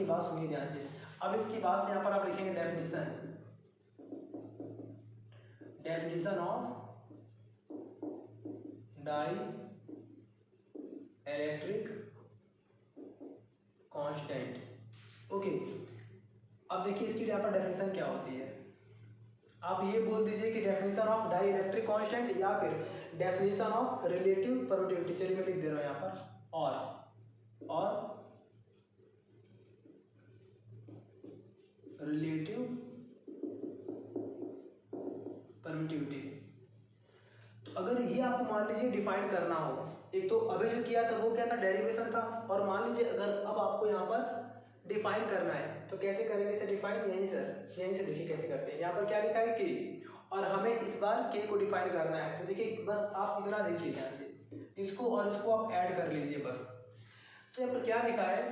बाद सुनिए ध्यान से। अब इसके बाद से यहाँ पर आप लिखेंगे definition of dielectric constant. Okay, अब देखिए इसकी यहाँ पर डेफिनेशन क्या होती है। आप ये बोल दीजिए कि डेफिनेशन ऑफ डाइलेक्ट्रिक कांस्टेंट या फिर डेफिनेशन ऑफ रिलेटिव परमिटिविटी। चलिए मैं लिख दे रहा हूँ यहाँ पर और रिलेटिव परमिटिविटी। तो अगर ये आपको मान लीजिए डिफाइन करना हो, एक तो अभी जो किया था वो क्या था? डेरिवेशन था। और मान लीजिए अगर अब आपको यहाँ पर डिफाइन करना है तो कैसे करेंगे इसे डिफाइन? यहीं से देखिए कैसे करते हैं। यहाँ पर क्या लिखा है? के, और हमें इस बार के को डिफाइन करना है। तो देखिए बस आप इतना देखिए ध्यान से, इसको और इसको आप ऐड कर लीजिए बस। तो यहाँ पर क्या लिखा है?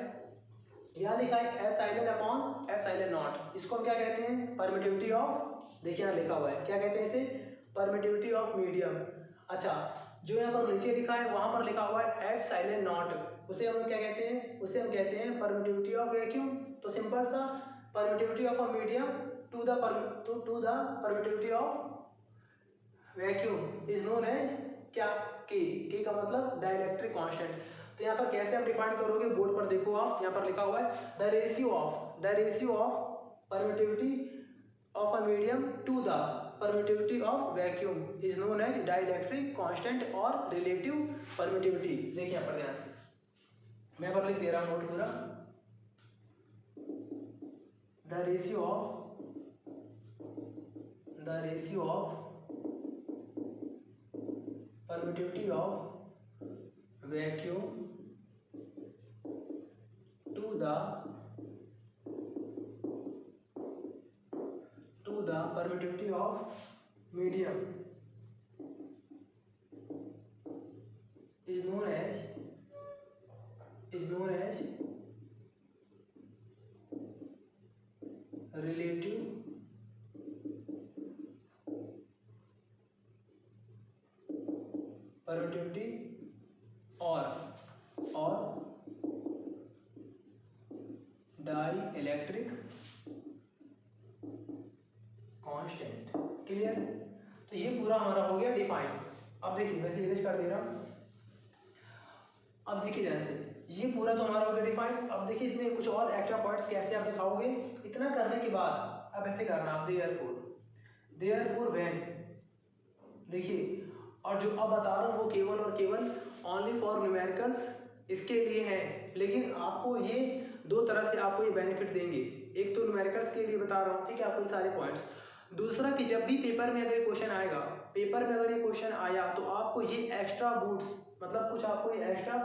यहाँ लिखा है एप्सिलॉन अपॉन एप्सिलॉन नॉट। इसको हम क्या कहते हैं? परमिटिविटी ऑफ, देखिए यहाँ लिखा हुआ है, क्या कहते हैं इसे? Permittivity of medium. अच्छा, जो यहाँ पर नीचे लिखा है वहां पर लिखा हुआ है एप्सिलॉन नॉट, उसे हम क्या कहते हैं? उसे हम कहते हैं परमिटिविटी ऑफ वैक्यूम। तो सिंपल सा, permittivity of a medium to the permittivity of vacuum is known as क्या? के का मतलब डाइलेक्ट्रिक कांस्टेंट। तो यहाँ पर कैसे आप डिफाइन करोगे? बोर्ड पर देखो आप, यहाँ पर लिखा हुआ है the ratio of permittivity of a medium to the permittivity of vacuum is known as dielectric constant और रिलेटिव परमिटिविटी। देखिए यहाँ पर ध्यान से, मैं पर लिख दे रहा हूँ नोट पूरा। The ratio of permittivity of vacuum to the permittivity of medium is known as relative permittivity और dielectric कांस्टेंट। क्लियर? तो ये पूरा हमारा हो गया डिफाइन। अब देखिए वैसे इरेज कर दे रहा हूं। अब देखिए ध्यान से, ये पूरा तो हमारा हो गया डिफाइन। अब देखिए इसमें कुछ और एक्स्ट्रा पॉइंट्स कैसे आप दिखाओगे। इतना करने के बाद अब ऐसे करना आप, देयरफॉर व्हेन, देखिए, और जो अब बता रहा हूँ वो केवल और केवल ओनली फॉर न्यूमेरिकल्स इसके लिए है, लेकिन आपको ये दो तरह से आपको ये बेनिफिट देंगे। एक तो न्यूमेरिकल्स के लिए बता रहा हूँ, ठीक है, आपको ये सारे पॉइंट्स। दूसरा कि जब भी पेपर में अगर ये क्वेश्चन आएगा, पेपर में अगर ये क्वेश्चन आया तो आपको ये एक्स्ट्रा बूट्स, मतलब कुछ आपको ये एक्स्ट्रा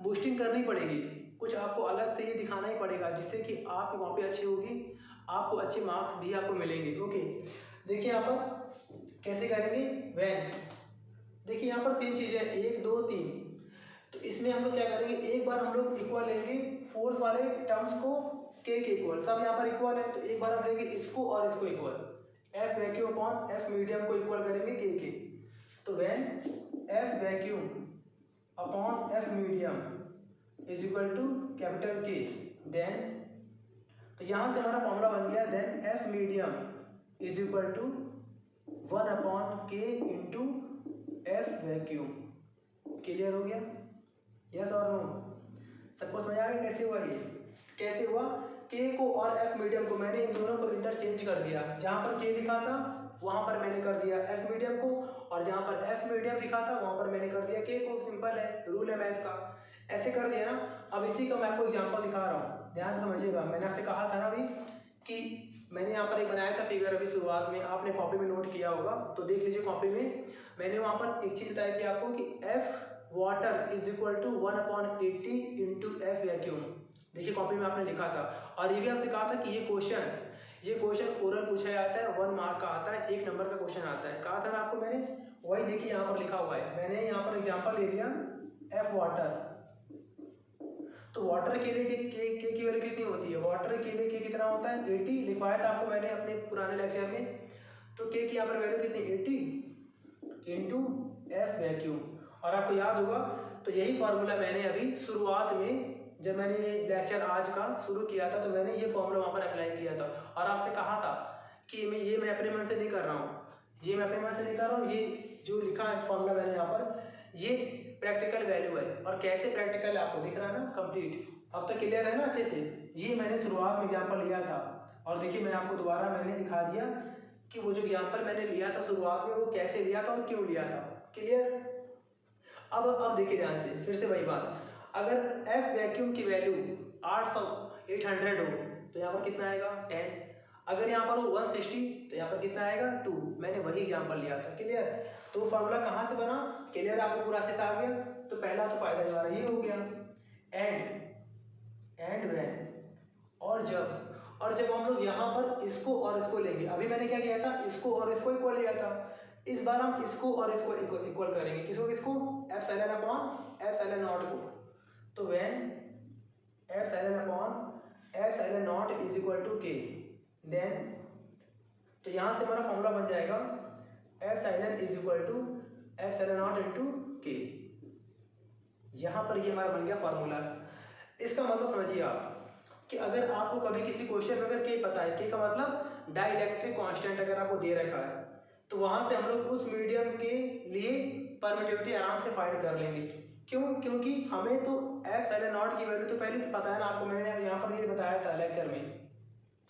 बूस्टिंग करनी पड़ेगी, कुछ आपको अलग से ये दिखाना ही पड़ेगा, जिससे कि आपकी कॉपी अच्छी होगी, आपको अच्छे मार्क्स भी आपको मिलेंगे। ओके, देखिए यहाँ पर कैसे करेंगे। वैन, देखिए यहाँ पर 3 चीज़ें, 1 2 3। तो इसमें हम लोग क्या करेंगे, एक बार हम लोग इक्वल लेंगे फोर्स वाले टर्म्स को के इक्वल, सब यहाँ पर इक्वल है, तो एक बार हम लेंगे इसको और इसको equal, F vacuum upon F medium को इक्वल करेंगे के। तो when F vacuum upon F medium is equal to capital K, then तो यहाँ से हमारा फॉर्मूला बन गया, then F medium is equal to 1 upon K into F vacuum. Clear हो गया, यस और नो? सबको समझ आ गया कैसे हुआ ये? कैसे हुआ, के को और एफ मीडियम को मैंने इन दोनों को इंटरचेंज कर दिया, जहाँ पर के लिखा था वहाँ पर मैंने कर दिया एफ मीडियम को, और जहाँ पर एफ मीडियम लिखा था वहाँ पर मैंने कर दिया के को। सिंपल है, रूल है मैथ का, ऐसे कर दिया ना। अब इसी का मैं आपको एग्जांपल दिखा रहा हूँ, ध्यान से समझिएगा। मैंने आपसे कहा था ना अभी कि मैंने यहाँ पर एक बनाया था फिगर, अभी शुरुआत में आपने कॉपी में नोट किया होगा, तो देख लीजिए कॉपी में मैंने वहाँ पर एक चीज़ बताई थी आपको कि F water is equal to 1 upon 80 into F vacuum. देखिए कॉपी में आपने लिखा था, और ये भी आपसे कहा था कि ये क्वेश्चन ओरल पूछा जाता है, 1 मार्क का आता है, 1 नंबर का क्वेश्चन आता है, कहा था ना आपको मैंने। वही देखिए यहाँ पर लिखा हुआ है, मैंने यहाँ पर एग्जांपल ले लिया एफ वाटर। तो वाटर के लिए के की वैल्यू कितनी होती है, वाटर के लिए के कितना होता है 80, लिखवाया था आपको मैंने अपने पुराने लेक्चर में। तो के की यहाँ पर वैल्यू कितनी 80 इंटू एफ वैक्यूम, और आपको याद होगा तो यही फार्मूला मैंने अभी शुरुआत में जब मैंने ये लेक्चर आज का शुरू किया था तो मैंने ये फॉर्मूला वहाँ पर अप्लाई किया था, और आपसे कहा था कि मैं अपने मन से नहीं कर रहा हूँ, ये मैं अपने मन से नहीं कर रहा हूँ, ये जो लिखा है फॉर्मूला मैंने यहाँ पर ये प्रैक्टिकल वैल्यू है। और कैसे प्रैक्टिकल है आपको दिख रहा है ना कंप्लीट, अब तक क्लियर है ना अच्छे से। ये मैंने शुरुआत में एग्जाम्पल लिया था, और देखिए मैं आपको दोबारा मैंने दिखा दिया कि वो जो एग्जाम्पल मैंने लिया था शुरुआत में वो कैसे लिया था और क्यों लिया था। क्लियर? अब देखिए ध्यान से, फिर से वही बात, अगर एफ वैक्यूम की वैल्यू 800 हो तो यहाँ पर कितना आएगा 10, अगर यहाँ पर हो 160 तो यहाँ पर कितना आएगा 2। मैंने वही एग्जाम्पल लिया था। क्लियर? तो फार्मूला कहाँ से बना, क्लियर आपको पूरा अच्छे से आ गया। तो पहला तो फायदा हमारा ये हो गया, एंड व्हेन, और जब हम लोग यहाँ पर इसको और इसको लेंगे, अभी मैंने क्या किया था, इसको और इसको इक्वल लिया था, इस बार हम इसको और इसको इक्वल करेंगे, किसको एप्सिलॉन अपॉन एप्सिलॉन नॉट को। तो when epsilon upon epsilon naught is equal to K, then तो यहाँ से हमारा फॉर्मूला बन जाएगा epsilon is equal to epsilon naught into K. यहाँ पर ये हमारा बन गया फॉर्मूला। इसका मतलब समझिए आप कि अगर आपको कभी किसी क्वेश्चन में अगर के पता है, के का मतलब डाइलेक्ट्रिक कांस्टेंट अगर आपको दे रखा है, तो वहां से हम लोग उस मीडियम के लिए परमिटिविटी आराम से फाइंड कर लेंगे। क्यों? क्योंकि हमें तो एप्सिलॉन नॉट की वैल्यू तो पहले से पता है ना आपको, मैंने यहाँ पर ये बताया था लेक्चर में।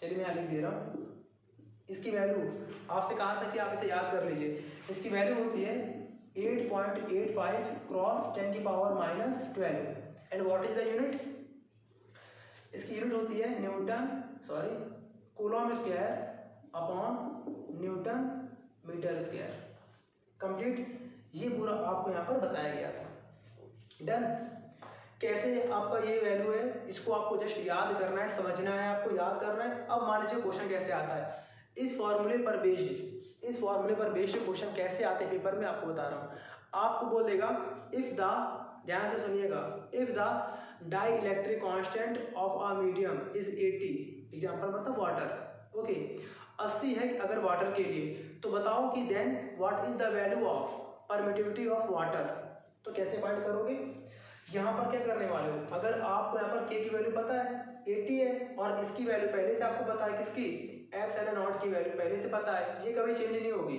चलिए मैं यहाँ लिख दे रहा हूँ, इसकी वैल्यू आपसे कहा था कि आप इसे याद कर लीजिए। इसकी वैल्यू होती है 8.85 क्रॉस 10 की power -12, and what is the unit? इसकी यूनिट होती है coulomb square upon newton metre square. Complete, ये पूरा आपको यहाँ पर बताया गया था। डन? कैसे आपका ये वैल्यू है, इसको आपको जस्ट याद करना है, समझना है, आपको याद करना है। अब मान लीजिए क्वेश्चन कैसे आता है, इस फॉर्मूले पर बेस्ड क्वेश्चन कैसे आते हैं पेपर में आपको बता रहा हूँ। आपको बोल देगा इफ द, ध्यान से सुनिएगा, if the dielectric constant of a medium is 80, example मतलब वाटर, ओके 80 है अगर वाटर के लिए, तो बताओ कि then what is the value of permittivity of water. तो कैसे फाइंड करोगे, यहाँ पर क्या करने वाले हो, अगर आपको यहाँ पर के की वैल्यू पता है 80 है, और इसकी वैल्यू पहले से आपको पता है, किसकी, एप्सिलॉन नॉट की वैल्यू पहले से पता है, ये कभी चेंज नहीं होगी,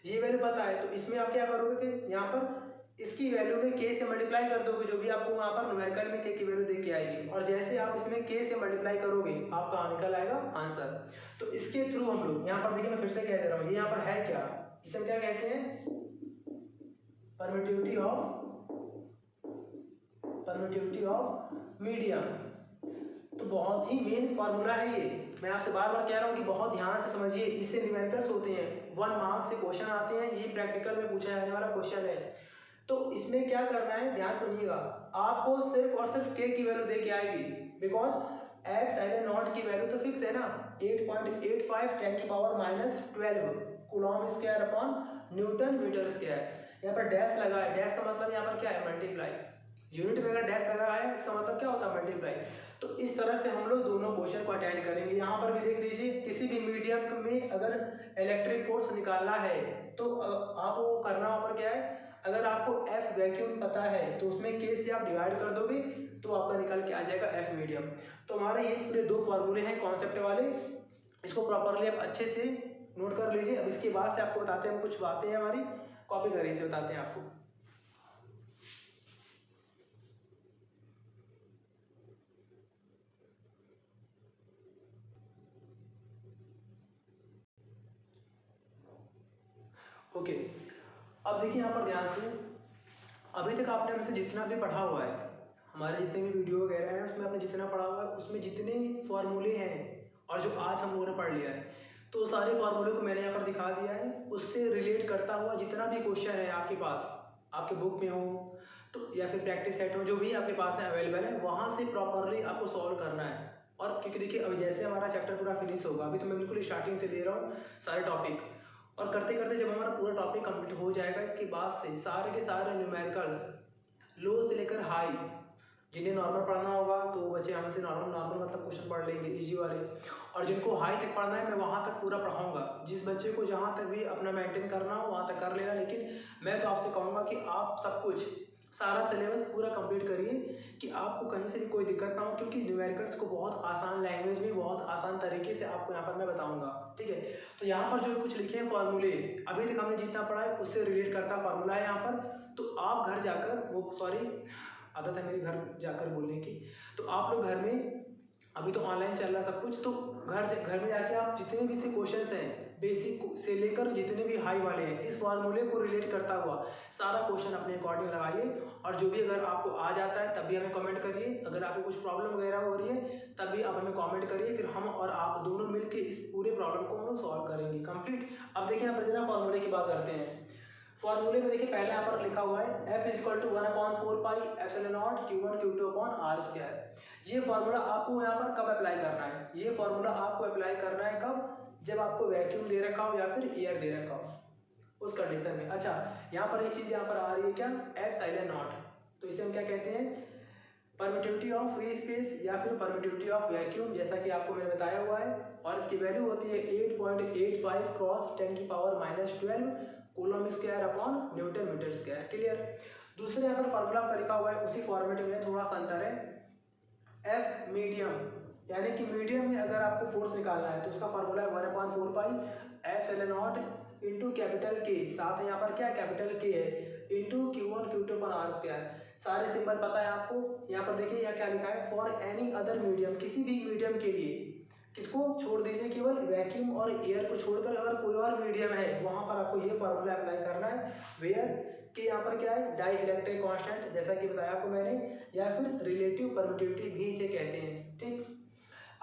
ये वैल्यू पता है। तो इसमें आप क्या करोगे कि यहाँ पर इसकी वैल्यू में के से मल्टीप्लाई कर दोगे, जो भी आपको वहाँ पर न्यूमेरिकल में के की वैल्यू देख के आएगी, और जैसे आप इसमें के से मल्टीप्लाई करोगे आपका निकल आएगा आंसर। तो इसके थ्रू हम लोग यहाँ पर देखिए, मैं फिर से कह दे रहा हूँ, ये यहाँ पर है क्या, इसे क्या कहते हैं, परमिटिविटी परमिटिविटी ऑफ मीडियम। तो बहुत ही मेन फार्मूला है ये, मैं आपसे बार बार कह रहा हूँ कि बहुत ध्यान से समझिए। इससे न्यूमेरिकल्स होते हैं, 1 मार्क से क्वेश्चन आते हैं, ये प्रैक्टिकल में पूछा जाने वाला क्वेश्चन है। तो इसमें क्या करना है, ध्यान सुनिएगा। आपको सिर्फ और सिर्फ के की वैल्यू दे के आएगी, बिकॉज एप्सिलॉन नॉट की वैल्यू तो फिक्स है ना, 8.85 10⁻12 coulomb square upon newton metre square. यहाँ पर डैश लगा है, डैश का मतलब यहाँ पर क्या है, मल्टीप्लाई। यूनिट में अगर डैश लगा है इसका मतलब क्या होता है, मल्टीप्लाई। तो इस तरह से हम लोग दोनों क्वेश्चन को अटेंड करेंगे। यहाँ पर भी देख लीजिए, किसी भी मीडियम में अगर इलेक्ट्रिक फोर्स निकालना है तो आपको करना वहाँ पर क्या है, अगर आपको एफ वैक्यूम पता है तो उसमें के से आप डिवाइड कर दोगे तो आपका निकल के आ जाएगा एफ मीडियम। तो हमारे ये पूरे 2 फॉर्मूले हैं कॉन्सेप्ट वाले, इसको प्रॉपरली आप अच्छे से नोट कर लीजिए। अब इसके बाद से आपको बताते हैं, कुछ बातें हैं हमारी, कॉपी करिए से बताते हैं आपको। ओके, अब देखिए यहाँ पर ध्यान से, अभी तक आपने हमसे जितना भी पढ़ा हुआ है, हमारे जितने भी वीडियो वगैरह हैं उसमें आपने जितना पढ़ा हुआ है, उसमें जितने फॉर्मूले हैं और जो आज हम लोगों ने पढ़ लिया है, तो सारे फॉर्मूले को मैंने यहाँ पर दिखा दिया है। उससे रिलेट करता हुआ जितना भी क्वेश्चन है आपके पास, आपके बुक में हो तो या फिर प्रैक्टिस सेट हो, जो भी आपके पास है अवेलेबल है, वहाँ से प्रॉपरली आपको सॉल्व करना है। और क्योंकि देखिए अभी जैसे हमारा चैप्टर पूरा फिनिश होगा, अभी तो मैं बिल्कुल स्टार्टिंग से ले रहा हूँ सारे टॉपिक, और करते करते जब हमारा पूरा टॉपिक कंप्लीट हो जाएगा, इसके बाद से सारे के सारे न्यूमेरिकल्स लो से लेकर हाई, जिन्हें नॉर्मल पढ़ना होगा तो वो बच्चे हमसे नॉर्मल मतलब क्वेश्चन पढ़ लेंगे इजी वाले, और जिनको हाई तक पढ़ना है मैं वहाँ तक पूरा पढ़ाऊँगा। जिस बच्चे को जहाँ तक भी अपना मेंटेन करना हो वहाँ तक कर लेना, लेकिन मैं तो आपसे कहूँगा कि आप सब कुछ सारा सिलेबस पूरा कंप्लीट करिए कि आपको कहीं से भी कोई दिक्कत ना हो, क्योंकि न्यूमेरिकल्स को बहुत आसान लैंग्वेज में, बहुत आसान तरीके से आपको यहाँ पर मैं बताऊँगा, ठीक है। तो यहाँ पर जो कुछ लिखे हैं फॉर्मूले, अभी तक हमने जितना पढ़ा है उससे रिलेट करता फार्मूला है यहाँ पर। तो आप घर जाकर, वो सॉरी आदत है मेरी घर जाकर बोलने की, तो आप लोग घर में, अभी तो ऑनलाइन चल रहा है सब कुछ, तो घर में जाके आप जितने भी से क्वेश्चंस हैं बेसिक से लेकर जितने भी हाई वाले हैं, इस फार्मूले को रिलेट करता हुआ सारा क्वेश्चन अपने अकॉर्डिंग लगाइए। और जो भी अगर आपको आ जाता है तभी हमें कमेंट करिए, अगर आपको कुछ प्रॉब्लम वगैरह हो रही है तभी आप हमें कमेंट करिए, फिर हम और आप दोनों मिलकर इस पूरे प्रॉब्लम को हम लोग सॉल्व करेंगे कंप्लीट। अब देखिए यहाँ पर जरा फॉर्मूले की बात करते हैं। फॉर्मूले में देखिए पहले यहाँ पर लिखा हुआ है F = 1/4 pi epsilon naught Q1 Q2 upon R square. ये फार्मूला आपको यहाँ पर कब अप्लाई करना है, ये फार्मूला आपको अप्लाई करना है कब, जब आपको वैक्यूम दे रखा हो या फिर एयर दे रखा हो उस कंडीशन में। अच्छा, यहाँ पर एक चीज़ यहाँ पर आ रही है क्या, एप्सिलॉन नॉट, तो इसे हम क्या कहते हैं, परमिटिविटी ऑफ फ्री स्पेस या फिर परमिटिविटी ऑफ वैक्यूम, जैसा कि आपको मैंने बताया हुआ है। और इसकी वैल्यू होती है 8.85 cross 10⁻12 coulomb square upon newton metre square. Clear. दूसरे यहाँ पर फार्मूला आपका लिखा हुआ है, उसी फॉर्मेट में थोड़ा सा अंतर है। एफ मीडियम, यानी कि मीडियम में अगर आपको फोर्स निकालना है तो उसका फार्मूला है 1/4 pi epsilon naught into capital के, साथ यहाँ पर क्या कैपिटल के है, into Q1 Q2 upon R square. सारे सिंबल पता है आपको। यहाँ पर देखिए यहाँ क्या लिखा है, फॉर एनी अदर मीडियम, किसी भी मीडियम के लिए, किसको छोड़ दीजिए, केवल वैक्यूम और एयर को छोड़कर अगर कोई और मीडियम है वहां पर आपको ये फार्मूला अप्लाई करना है। वेयर कि यहाँ पर क्या है, डाई इलेक्ट्रिक कांस्टेंट, जैसा कि बताया आपको मैंने, या फिर रिलेटिव परमिटिविटी भी इसे कहते हैं, ठीक।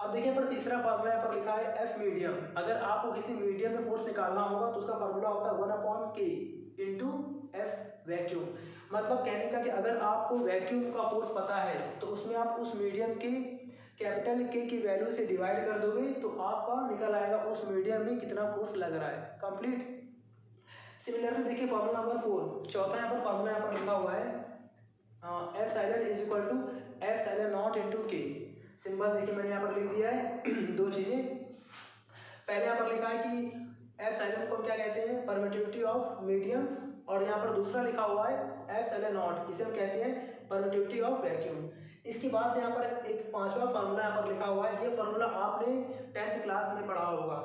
अब देखिए पर तीसरा फार्मूला यहाँ पर लिखा है एफ मीडियम। अगर आपको किसी मीडियम में फोर्स निकालना होगा तो उसका फार्मूला होता है 1/k इंटू एफ वैक्यूम। मतलब कहने का कि अगर आपको वैक्यूम का फोर्स पता है तो उसमें आप उस मीडियम के कैपिटल के की वैल्यू से डिवाइड कर दोगे तो आपका निकल आएगा उस मीडियम में कितना फोर्स लग रहा है, कंप्लीट। सिमिलरली देखिए फार्मूला नंबर 4, चौथा यहाँ पर फार्मूला यहाँ पर लिखा हुआ है एप्सिलॉन = एप्सिलॉन नॉट इंटू के। सिंबल देखिए मैंने यहाँ पर लिख दिया है दो चीजें। पहले यहाँ पर लिखा है कि एप्सिलॉन को क्या कहते हैं, परमिटिविटी ऑफ मीडियम, और यहाँ पर दूसरा लिखा हुआ है एप्सिलॉन नॉट, इसे हम कहते हैं परमिटिविटी ऑफ वैक्यूम। इसके बाद से यहाँ पर एक पांचवा फार्मूला यहाँ पर लिखा हुआ है, ये फार्मूला आपने 10th क्लास में पढ़ा होगा,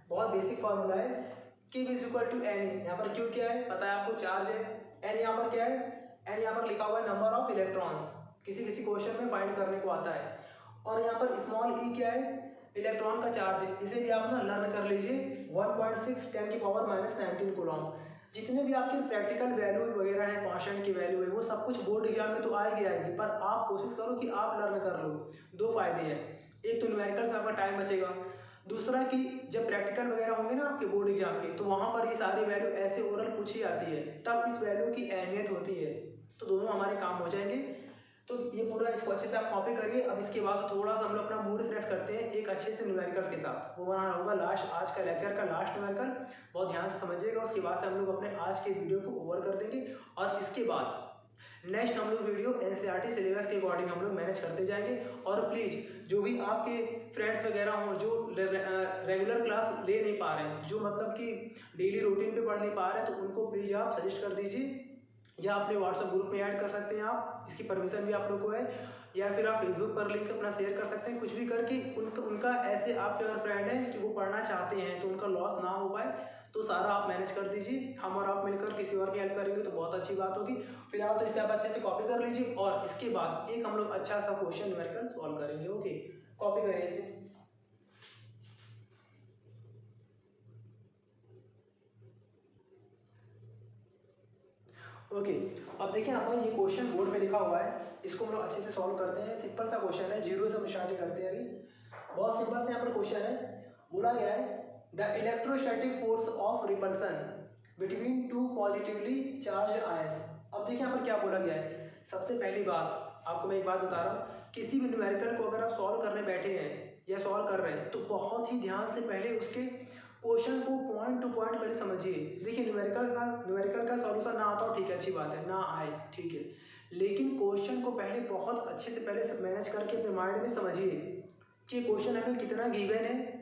बहुत बेसिक फार्मूला है। Q = N, यहाँ पर Q क्या है पता है आपको, चार्ज है। N यहाँ पर क्या है, N यहाँ पर लिखा हुआ है नंबर ऑफ इलेक्ट्रॉन्स, किसी किसी क्वेश्चन में फाइंड करने को आता है। और यहाँ पर स्मॉल e क्या है, इलेक्ट्रॉन का चार्ज है, इसे भी आप ना लर्न कर लीजिए, 1.6 10⁻19 कूलम। जितने भी आपके प्रैक्टिकल वैल्यू वगैरह है, कांस्टेंट की वैल्यू है, वो सब कुछ बोर्ड एग्जाम में तो आएगी, पर आप कोशिश करो कि आप लर्न कर लो। दो फायदे हैं, एक तो न्यूमेरिकल से आपका टाइम बचेगा, दूसरा कि जब प्रैक्टिकल वगैरह होंगे ना आपके बोर्ड एग्जाम के, तो वहाँ पर ये सारी वैल्यू ऐसे ओरल पूछी आती है, तब इस वैल्यू की अहमियत होती है। तो दोनों हमारे काम हो जाएंगे। तो ये पूरा इसको अच्छे से आप कॉपी करिए। अब इसके बाद से थोड़ा सा हम लोग अपना मूड फ्रेश करते हैं एक अच्छे से न्यूमेरिकल्स के साथ। वो बनाना होगा लास्ट, आज का लेक्चर का लास्ट न्यूमेरिकल, बहुत ध्यान से समझिएगा। उसके बाद से हम लोग अपने आज के वीडियो को ओवर कर देंगे, और इसके बाद नेक्स्ट हम लोग वीडियो एनसीईआरटी सिलेबस के अकॉर्डिंग हम लोग मैनेज करते जाएंगे। और प्लीज़ जो भी आपके फ्रेंड्स वगैरह हों जो रेगुलर क्लास ले नहीं पा रहे हैं, जो मतलब कि डेली रूटीन पे पढ़ नहीं पा रहे हैं, तो उनको प्लीज़ आप सजेस्ट कर दीजिए, या अपने व्हाट्सएप ग्रुप में ऐड कर सकते हैं आप, इसकी परमिशन भी आप लोग को है, या फिर आप फेसबुक पर लिंक अपना शेयर कर सकते हैं, कुछ भी करके उनका ऐसे आपके अगर फ्रेंड हैं कि वो पढ़ना चाहते हैं तो उनका लॉस ना हो पाए, तो सारा आप मैनेज कर दीजिए। हम और आप मिलकर किसी और की हेल्प करेंगे तो बहुत अच्छी बात होगी। फिलहाल तो इसे आप अच्छे से कॉपी कर लीजिए, और इसके बाद एक हम लोग अच्छा सा क्वेश्चन न्यूमेरिकल सॉल्व करेंगे। ओके, कॉपी करिए इसे। ओके, अब देखिए हमारा ये क्वेश्चन बोर्ड पे लिखा हुआ है, इसको हम लोग अच्छे से सॉल्व करते हैं। सिंपल सा क्वेश्चन है, जीरो से हम स्टार्ट करते हैं। अभी बहुत सिंपल से यहाँ पर क्वेश्चन है, बोला गया है the electrostatic force of repulsion between two positively charge ions. अब देखिए यहाँ पर क्या बोला गया है। सबसे पहली बात आपको मैं एक बात बता रहा हूँ, किसी भी न्यूमेरिकल को अगर आप सॉल्व करने बैठे हैं या सॉल्व कर रहे हैं, तो बहुत ही ध्यान से पहले उसके क्वेश्चन को पॉइंट टू पॉइंट पहले समझिए। देखिए न्यूमेरिकल का सॉल्यूशन ना आता हो ठीक है, अच्छी बात है, ना आए ठीक है, लेकिन क्वेश्चन को पहले बहुत अच्छे से पहले मैनेज करके अपने माइंड में समझिए कि क्वेश्चन हमें कितना गिवन है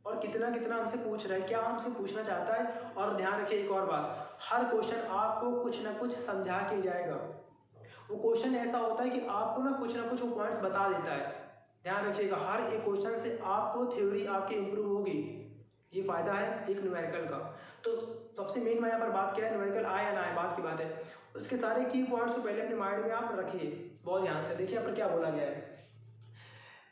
और कितना कितना हमसे पूछ रहा है, क्या हमसे पूछना चाहता है। और ध्यान रखिए एक और बात, हर क्वेश्चन आपको कुछ ना कुछ समझा के जाएगा। वो क्वेश्चन ऐसा होता है कि आपको ना कुछ वो पॉइंट्स बता देता है। ध्यान रखिएगा, हर एक क्वेश्चन से आपको थ्योरी आपकी इंप्रूव होगी। ये फायदा है एक न्यूमेरिकल का। तो सबसे मेन मैं यहाँ पर बात किया है, न्यूमेरिकल आए या ना आए बात की बात है, उसके सारे की पॉइंट्स को पहले अपने माइंड में आप रखिए बहुत ध्यान से। देखिए यहाँ पर क्या बोला गया है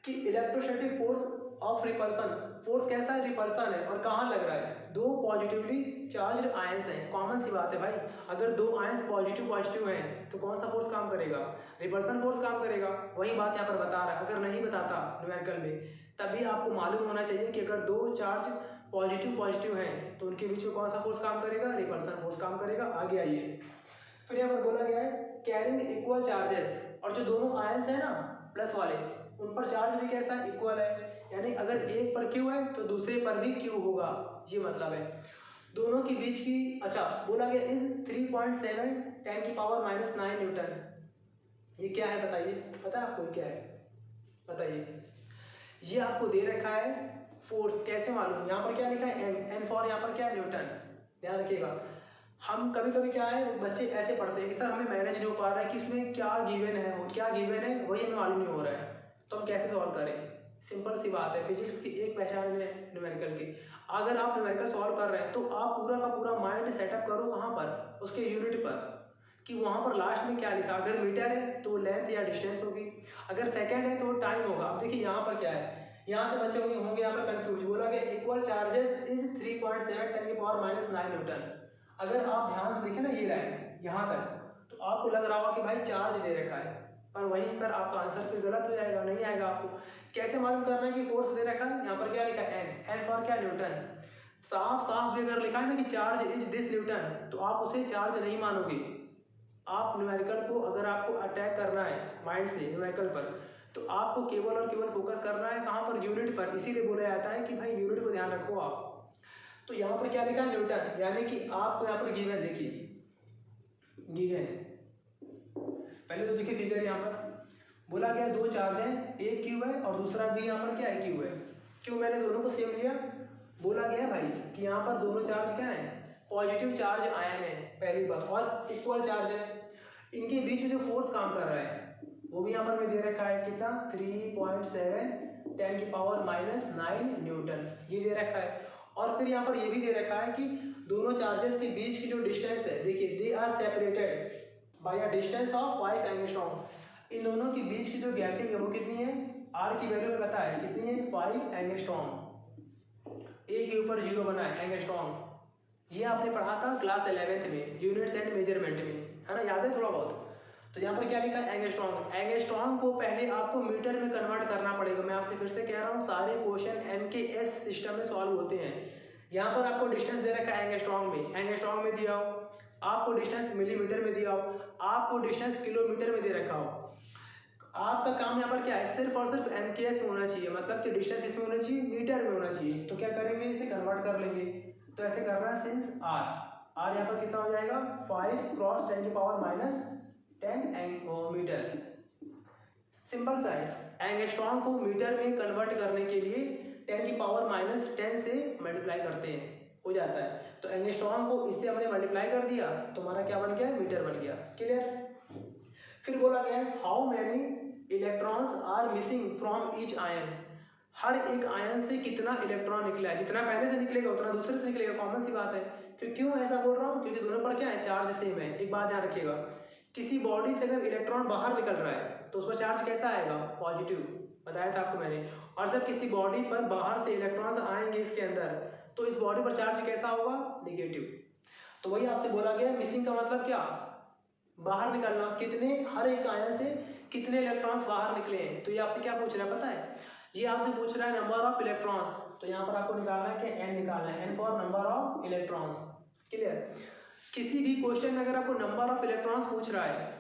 कि electrostatic force of repulsion, force कैसा है, रिपल्सन है, और कहाँ लग रहा है, दो पॉजिटिवली चार्ज आयंस हैं। कॉमन सी बात है भाई, अगर दो आयंस पॉजिटिव हैं तो कौन सा फोर्स काम करेगा, रिपल्सन फोर्स काम करेगा। वही बात यहाँ पर बता रहा है। अगर नहीं बताता न्यूमेरिकल में, तभी आपको मालूम होना चाहिए कि अगर दो चार्ज पॉजिटिव हैं तो उनके बीच में कौन सा फोर्स काम करेगा, रिपल्सन फोर्स काम करेगा। आगे आइए, फिर यहाँ पर बोला गया है कैरिंग इक्वल चार्जेस, और जो दोनों आयंस है ना प्लस वाले, उन पर चार्ज भी कैसा इक्वल है, यानी अगर एक पर क्यू है तो दूसरे पर भी क्यू होगा, ये मतलब है। दोनों के बीच की, अच्छा बोला गया इज 3.7 10⁻⁹ न्यूटन। ये क्या है बताइए, पता है आपको क्या है, बताइए। ये आपको दे रखा है फोर्स, कैसे मालूम, यहाँ पर क्या लिखा है एन फॉर यहाँ पर क्या है न्यूटन। ध्यान रखिएगा, हम कभी कभी क्या है बच्चे ऐसे पढ़ते हैं कि सर हमें मैनेज नहीं हो पा रहा है कि इसमें क्या गिवन है, क्या गिवन है वही हमें मालूम नहीं हो रहा है, तो हम कैसे सॉल्व करें। सिंपल सी बात है, फिजिक्स की एक पहचान है न्यूमेरिकल की। अगर आप न्यूमेरिकल सॉल्व कर रहे हैं तो आप पूरा का पूरा माइंड सेटअप करो कहाँ पर, उसके यूनिट पर, कि वहाँ पर लास्ट में क्या लिखा। अगर मीटर है तो लेंथ या डिस्टेंस होगी, अगर सेकंड है तो टाइम होगा। अब देखिए यहाँ पर क्या है, यहाँ से बच्चे होंगे यहाँ पर कंफ्यूज, बोला गया इक्वल चार्जेस इज 3.7 10⁻⁹ न्यूटन। अगर आप ध्यान से देखें ना ये लाइन यहाँ तक, तो आपको लग रहा होगा कि भाई चार्ज दे रखा है, पर वहीं पर आपका आंसर फिर गलत हो जाएगा, नहीं आएगा। आपको कैसे मालूम करना है कि फोर्स दे रखा है, यहाँ पर क्या लिखा है एन फॉर क्या न्यूटन। साफ भी अगर लिखा है ना कि चार्ज इज दिस न्यूटन, तो आप उसे चार्ज नहीं मानोगे। आप न्यूमेरिकल को अगर आपको अटैक करना है माइंड से न्यूमेरिकल पर, तो आपको केवल और केवल फोकस करना है कहाँ पर, यूनिट पर। इसीलिए बोला जाता है कि भाई यूनिट को ध्यान रखो आप। तो यहाँ पर क्या लिखा है न्यूटन, यानी कि आपको यहाँ पर गिवन, देखिए गिवन, पहले तो देखिए फिगर, यहाँ पर बोला गया दो चार्ज हैं, एक क्यू है और दूसरा भी यहाँ पर क्या है क्यू है। क्यों मैंने दोनों को सेम लिया, बोला गया भाई कि यहाँ पर दोनों चार्ज क्या है, पॉजिटिव चार्ज आयन है पहली बात, और इक्वल चार्ज है। इनके बीच में जो फोर्स काम कर रहा है वो भी यहाँ पर मैं दे रखा है कितना, 3.7 10⁻⁹ न्यूटन, ये दे रखा है। और फिर यहाँ पर ये भी दे रखा है कि दोनों चार्जेस के बीच की जो डिस्टेंस है, देखिए they are separated by a distance of 5 angstrom. इन दोनों के बीच की जो गैपिंग है वो कितनी है, आर की वैल्यू में पता है कितनी है, 5 एंगस्ट्रॉम। ए के ऊपर 0 बना है एंगस्ट्रॉम, ये आपने पढ़ा था क्लास 11th में यूनिट्स एंड मेजरमेंट में, है ना, याद है थोड़ा बहुत। तो यहाँ पर क्या लिखा है, एंगस्ट्रॉन्ग। एंगस्ट्रॉन्ग को पहले आपको मीटर में कन्वर्ट करना पड़ेगा। मैं आपसे फिर से कह रहा हूँ, सारे क्वेश्चन MKS सिस्टम में सॉल्व होते हैं। यहाँ पर आपको डिस्टेंस दे रखा है एंगस्ट्रॉन्ग में, एंगस्ट्रॉन्ग में दिया हो, आपको डिस्टेंस मिलीमीटर में दिया हो, आपको डिस्टेंस किलोमीटर में दे रखा हो। आपका काम यहाँ पर क्या है, सिर्फ और सिर्फ MKS में होना चाहिए, मतलब कि डिस्टेंस इसमें होना चाहिए, मीटर में होना चाहिए। तो क्या करेंगे, इसे कन्वर्ट कर लेंगे। तो ऐसे करना है, सिंस आर यहाँ पर कितना हो जाएगा, 5 क्रॉस 10 की पावर माइनस 10 मीटर। सिंपल सा है। एंगस्ट्रॉम को मीटर में कन्वर्ट करने के लिए 10 की पावर माइनस 10 से मल्टीप्लाई करते हैं, हो जाता है। तो एंगस्ट्रॉम को इससे हमने मल्टीप्लाई कर दिया तो हमारा क्या बन गया, मीटर बन गया। क्लियर। फिर बोला गया है how many electrons are missing from each ion. हर एक आयन से कितना इलेक्ट्रॉन निकला है, जितना पहले से निकलेगा उतना दूसरे से निकलेगा, कॉमन सी बात है। क्यों ऐसा बोल रहा हूँ, क्योंकि दोनों पर क्या है, चार्ज सेम है। एक बात ध्यान रखिएगा, किसी बॉडी से अगर इलेक्ट्रॉन बाहर निकल रहा है तो उस पर चार्ज कैसा आएगा, पॉजिटिव, बताया था आपको मैंने। और जब किसी बॉडी पर बाहर से इलेक्ट्रॉन्स आएंगे इसके अंदर, तो इस बॉडी पर चार्ज कैसा होगा, नेगेटिव। तो वही आपसे बोला गया, मिसिंग का मतलब क्या, बाहर निकलना। कितने, हर एक आयन से कितने इलेक्ट्रॉन्स बाहर निकले हैं। तो ये आपसे क्या पूछ रहा है पता है, ये आपसे पूछ रहा है नंबर ऑफ इलेक्ट्रॉन्स। तो यहाँ पर आपको निकालना है कि n निकालना है, n for number of electrons. Clear. किसी भी क्वेश्चन में अगर आपको नंबर ऑफ इलेक्ट्रॉन्स पूछ रहा है,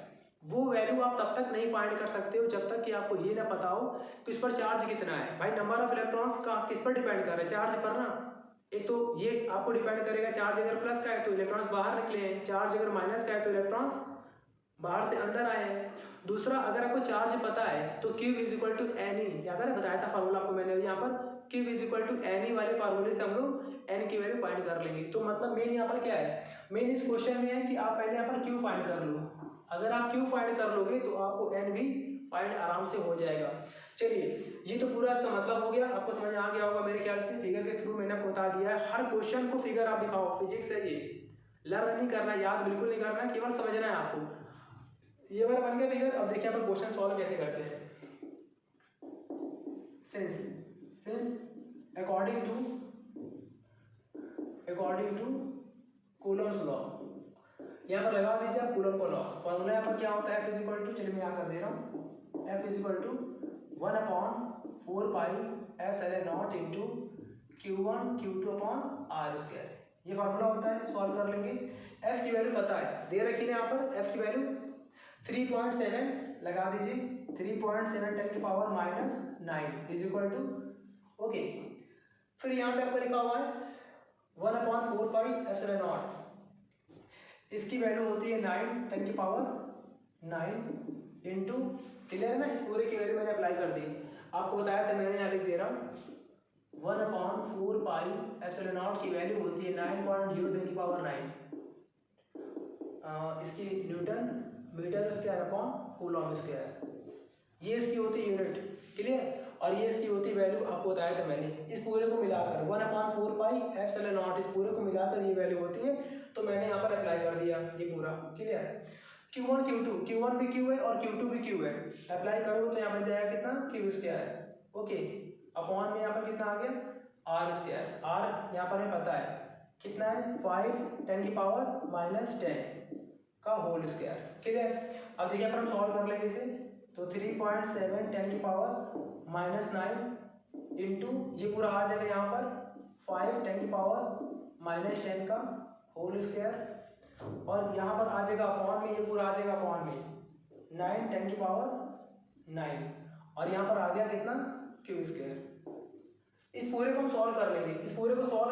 वो वैल्यू आप तब तक नहीं फाइंड कर सकते हो जब तक कि आपको ये ना पता हो कि उस पर चार्ज कितना है। भाई नंबर ऑफ इलेक्ट्रॉन्स का किस पर डिपेंड कर रहा है, चार्ज पर ना। एक तो ये आपको डिपेंड करेगा, चार्ज अगर प्लस का है तो इलेक्ट्रॉन्स बाहर निकले हैं, चार्ज अगर माइनस का है तो इलेक्ट्रॉन्स बाहर से अंदर आए हैं। दूसरा, अगर आपको चार्ज पता है तो Q is equal to N E, याद है ना, बताया था फार्मूला आपको मैंने यहाँ पर, Q is equal to N E वाले फार्मूले से हम लोग n की वैल्यू फाइंड कर लेंगे। तो मतलब मेन यहाँ पर क्या है, मेन इस क्वेश्चन में है कि आप पहले यहाँ पर Q फाइंड कर लो। अगर आप Q फाइंड कर लोगे तो आपको n भी फाइंड आराम से हो जाएगा। चलिए, ये तो पूरा इसका मतलब हो गया, आपको समझ आ गया होगा मेरे ख्याल से। फिगर के थ्रू मैंने आपको बता दिया है, हर क्वेश्चन को फिगर आप दिखाओ। फिजिक्स है ये, लर्न नहीं करना, याद बिल्कुल नहीं करना, केवल समझना है आपको। ये बार बन गया फिगर। अब देखिए अपन क्वेश्चन सॉल्व कैसे करते हैं। Since according to Coulomb's law, यहाँ पर लगा दीजिए आप कूलम का लॉ। फॉर्मूला यहाँ पर क्या होता है, F इज इक्वल टू, चलिए मैं यहाँ कर दे रहा हूँ, F is equal to 1/4 pi epsilon naught into Q1 Q2 upon R square. ये फार्मूला होता है, सॉल्व कर लेंगे। F की वैल्यू पता है, दे रखी है यहाँ पर, F की वैल्यू 3.7 लगा दीजिए, 3.7 10 की power minus 9 is equal to, okay. फिर यहाँ पे आपको लिखा हुआ है 1/4 पाई एप्सिलॉन नॉट, इसकी वैल्यू होती है 9 10 की पावर 9 इंटू, क्लियर है ना, इस पूरे की वैल्यू मैंने अप्लाई कर दी। आपको बताया था मैंने, यहाँ लिख दे रहा हूँ 1/4 पाई एप्सिलॉन नॉट की वैल्यू होती है 9.0 10 की पावर 9, इसकी newton metre square upon coulomb square, ये इसकी होती है यूनिट। क्लियर। और ये इसकी होती है वैल्यू, आपको बताया था मैंने। इस पूरे को मिलाकर 1/4 पाई एप्सिलॉन नॉट, इस पूरे को मिलाकर ये वैल्यू होती है। तो मैंने यहाँ पर अप्लाई कर दिया ये पूरा। क्लियर। Q1 Q2, Q1 भी Q है और Q2 भी Q है, अप्लाई करोगे तो यहाँ पर जाएगा कितना, Q स्क्वायर, ओके, अपॉन में यहाँ पर कितना आ गया, R स्क्वायर। R यहाँ पर हमें पता है कितना है, 5 10 की पावर माइनस 10 का होल स्क्वायर। क्लियर। अब देखिए अपन हम सॉल्व कर लेंगे इसे। तो 3.7 10 की पावर माइनस 9 इंटू, ये पूरा आ जाएगा यहाँ पर 5 10 की पावर माइनस 10 का होल स्क्वायर, और यहाँ पर आ जाएगा अपॉन में, ये पूरा आ जाएगा अपॉन में 9 10 की पावर 9, और यहाँ पर आ गया कितना, Q स्क्वायर। इस पूरे को हम सॉल्व कर लेंगे। इस पूरे को सॉल्व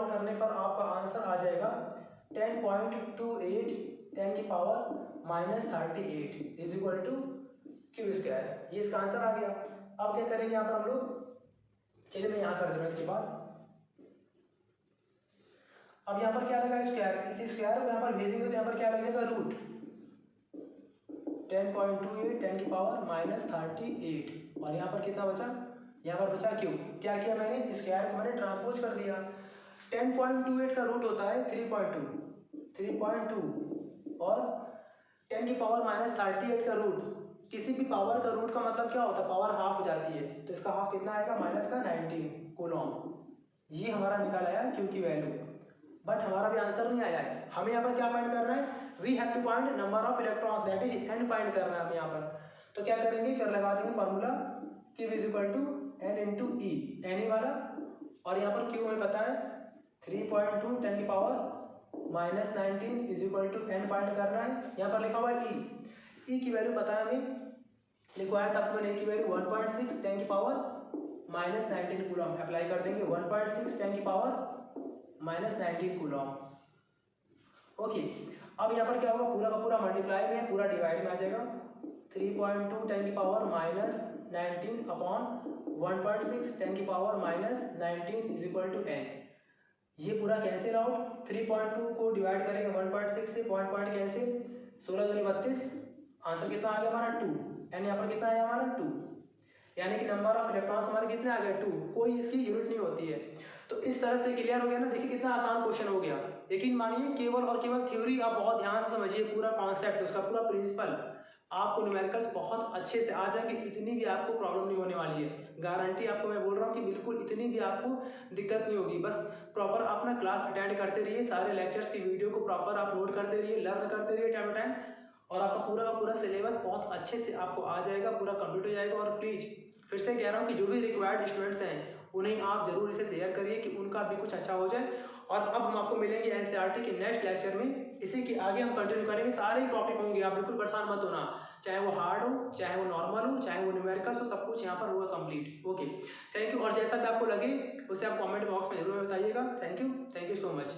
करने पर आपका आंसर आ जाएगा 10.28 10 की power minus 38 is equal to Q square. ये इसका आंसर आ गया। अब क्या करेंगे यहाँ पर हम लोग, चलिए मैं यहाँ कर दे रहा हूँ इसके बाद। अब यहाँ पर क्या लगा, स्क्वायर, इसी स्क्वायर को यहाँ पर भेजेंगे तो यहाँ पर क्या लग जाएगा, रूट 10.28 10 की पावर माइनस 38, और यहाँ पर कितना बचा, यहाँ पर बचा Q। क्या किया मैंने, स्क्वायर को मैंने ट्रांसपोज कर दिया। 10.28 का रूट होता है 3.2, और 10 की पावर माइनस 38 का रूट, किसी भी पावर का रूट का मतलब क्या होता है, पावर हाफ हो जाती है। तो इसका हाफ कितना आएगा, माइनस का 19 कूलम। ये हमारा निकाल आया क्यू की वैल्यू, बट हमारा भी आंसर नहीं आया है। हमें यहाँ पर क्या फाइंड करना है, we have to find number of electrons, that is N find करना है हमें यहाँ पर। तो क्या करेंगे, फिर लगा देंगे formula Q is equal to N into E, N E वाला, और यहाँ पर Q हमें पता है 3.2 10 की power minus 19 is equal to N find करना है। यहाँ पर लिखा हुआ है ई की वैल्यू पता है हमें, लिखवाया था आपको मैंने, की वैल्यू 1.6 10 की पावर माइनस 19 कूलम, अप्लाई कर देंगे 1.6 10 की पावर माइनस 19 कूलम। ओके, अब यहाँ पर क्या होगा, पूरा का पूरा मल्टीप्लाई में है, पूरा डिवाइड में आ जाएगा। 3.2 10 की पावर माइनस 19 अपॉन 1.6 10 की power minus 19 is equal to N. ये पूरा कैंसिल आउट, 3.2 को डिवाइड करेंगे 1.6 से, पॉइंट कैंसिल, 16 दूनी 32, आंसर कितना आ गया हमारा 2, एन यहाँ पर कितना आया हमारा 2, यानी कि नंबर ऑफ इलेक्ट्रॉन्स हमारे कितने आ गए 2, कोई इसकी यूनिट नहीं होती है। तो इस तरह से क्लियर हो गया ना, देखिए कितना आसान क्वेश्चन हो गया। यकीन मानिए केवल और केवल थ्योरी आप बहुत ध्यान से समझिए, पूरा कॉन्सेप्ट उसका पूरा प्रिंसिपल, आपको न्यूमेरिकल्स बहुत अच्छे से आ जाएंगे, इतनी भी आपको प्रॉब्लम नहीं होने वाली है, गारंटी आपको मैं बोल रहा हूँ कि बिल्कुल इतनी भी आपको दिक्कत नहीं होगी। बस प्रॉपर अपना क्लास अटेंड करते रहिए, सारे लेक्चर्स की वीडियो को प्रॉपर आप नोट करते रहिए, लर्न करते रहिए टाइम टू टाइम, और आपका पूरा का पूरा सिलेबस बहुत अच्छे से आपको आ जाएगा, पूरा कंप्लीट हो जाएगा। और प्लीज़ फिर से कह रहा हूँ कि जो भी रिक्वायर्ड स्टूडेंट्स हैं उन्हें आप जरूर इसे शेयर करिए कि उनका भी कुछ अच्छा हो जाए। और अब हम आपको मिलेंगे एनसीईआरटी के नेक्स्ट लेक्चर में, इसी के आगे हम कंटिन्यू करेंगे, सारे ही टॉपिक होंगे, आप बिल्कुल परेशान मत होना, चाहे वो हार्ड हो, चाहे वो नॉर्मल हो, चाहे वो न्यूमेरिकल्स हो, सब कुछ यहाँ पर होगा कंप्लीट। Okay, thank you. और जैसा भी आपको लगे उसे आप कमेंट बॉक्स में जरूर बताइएगा। Thank you so much.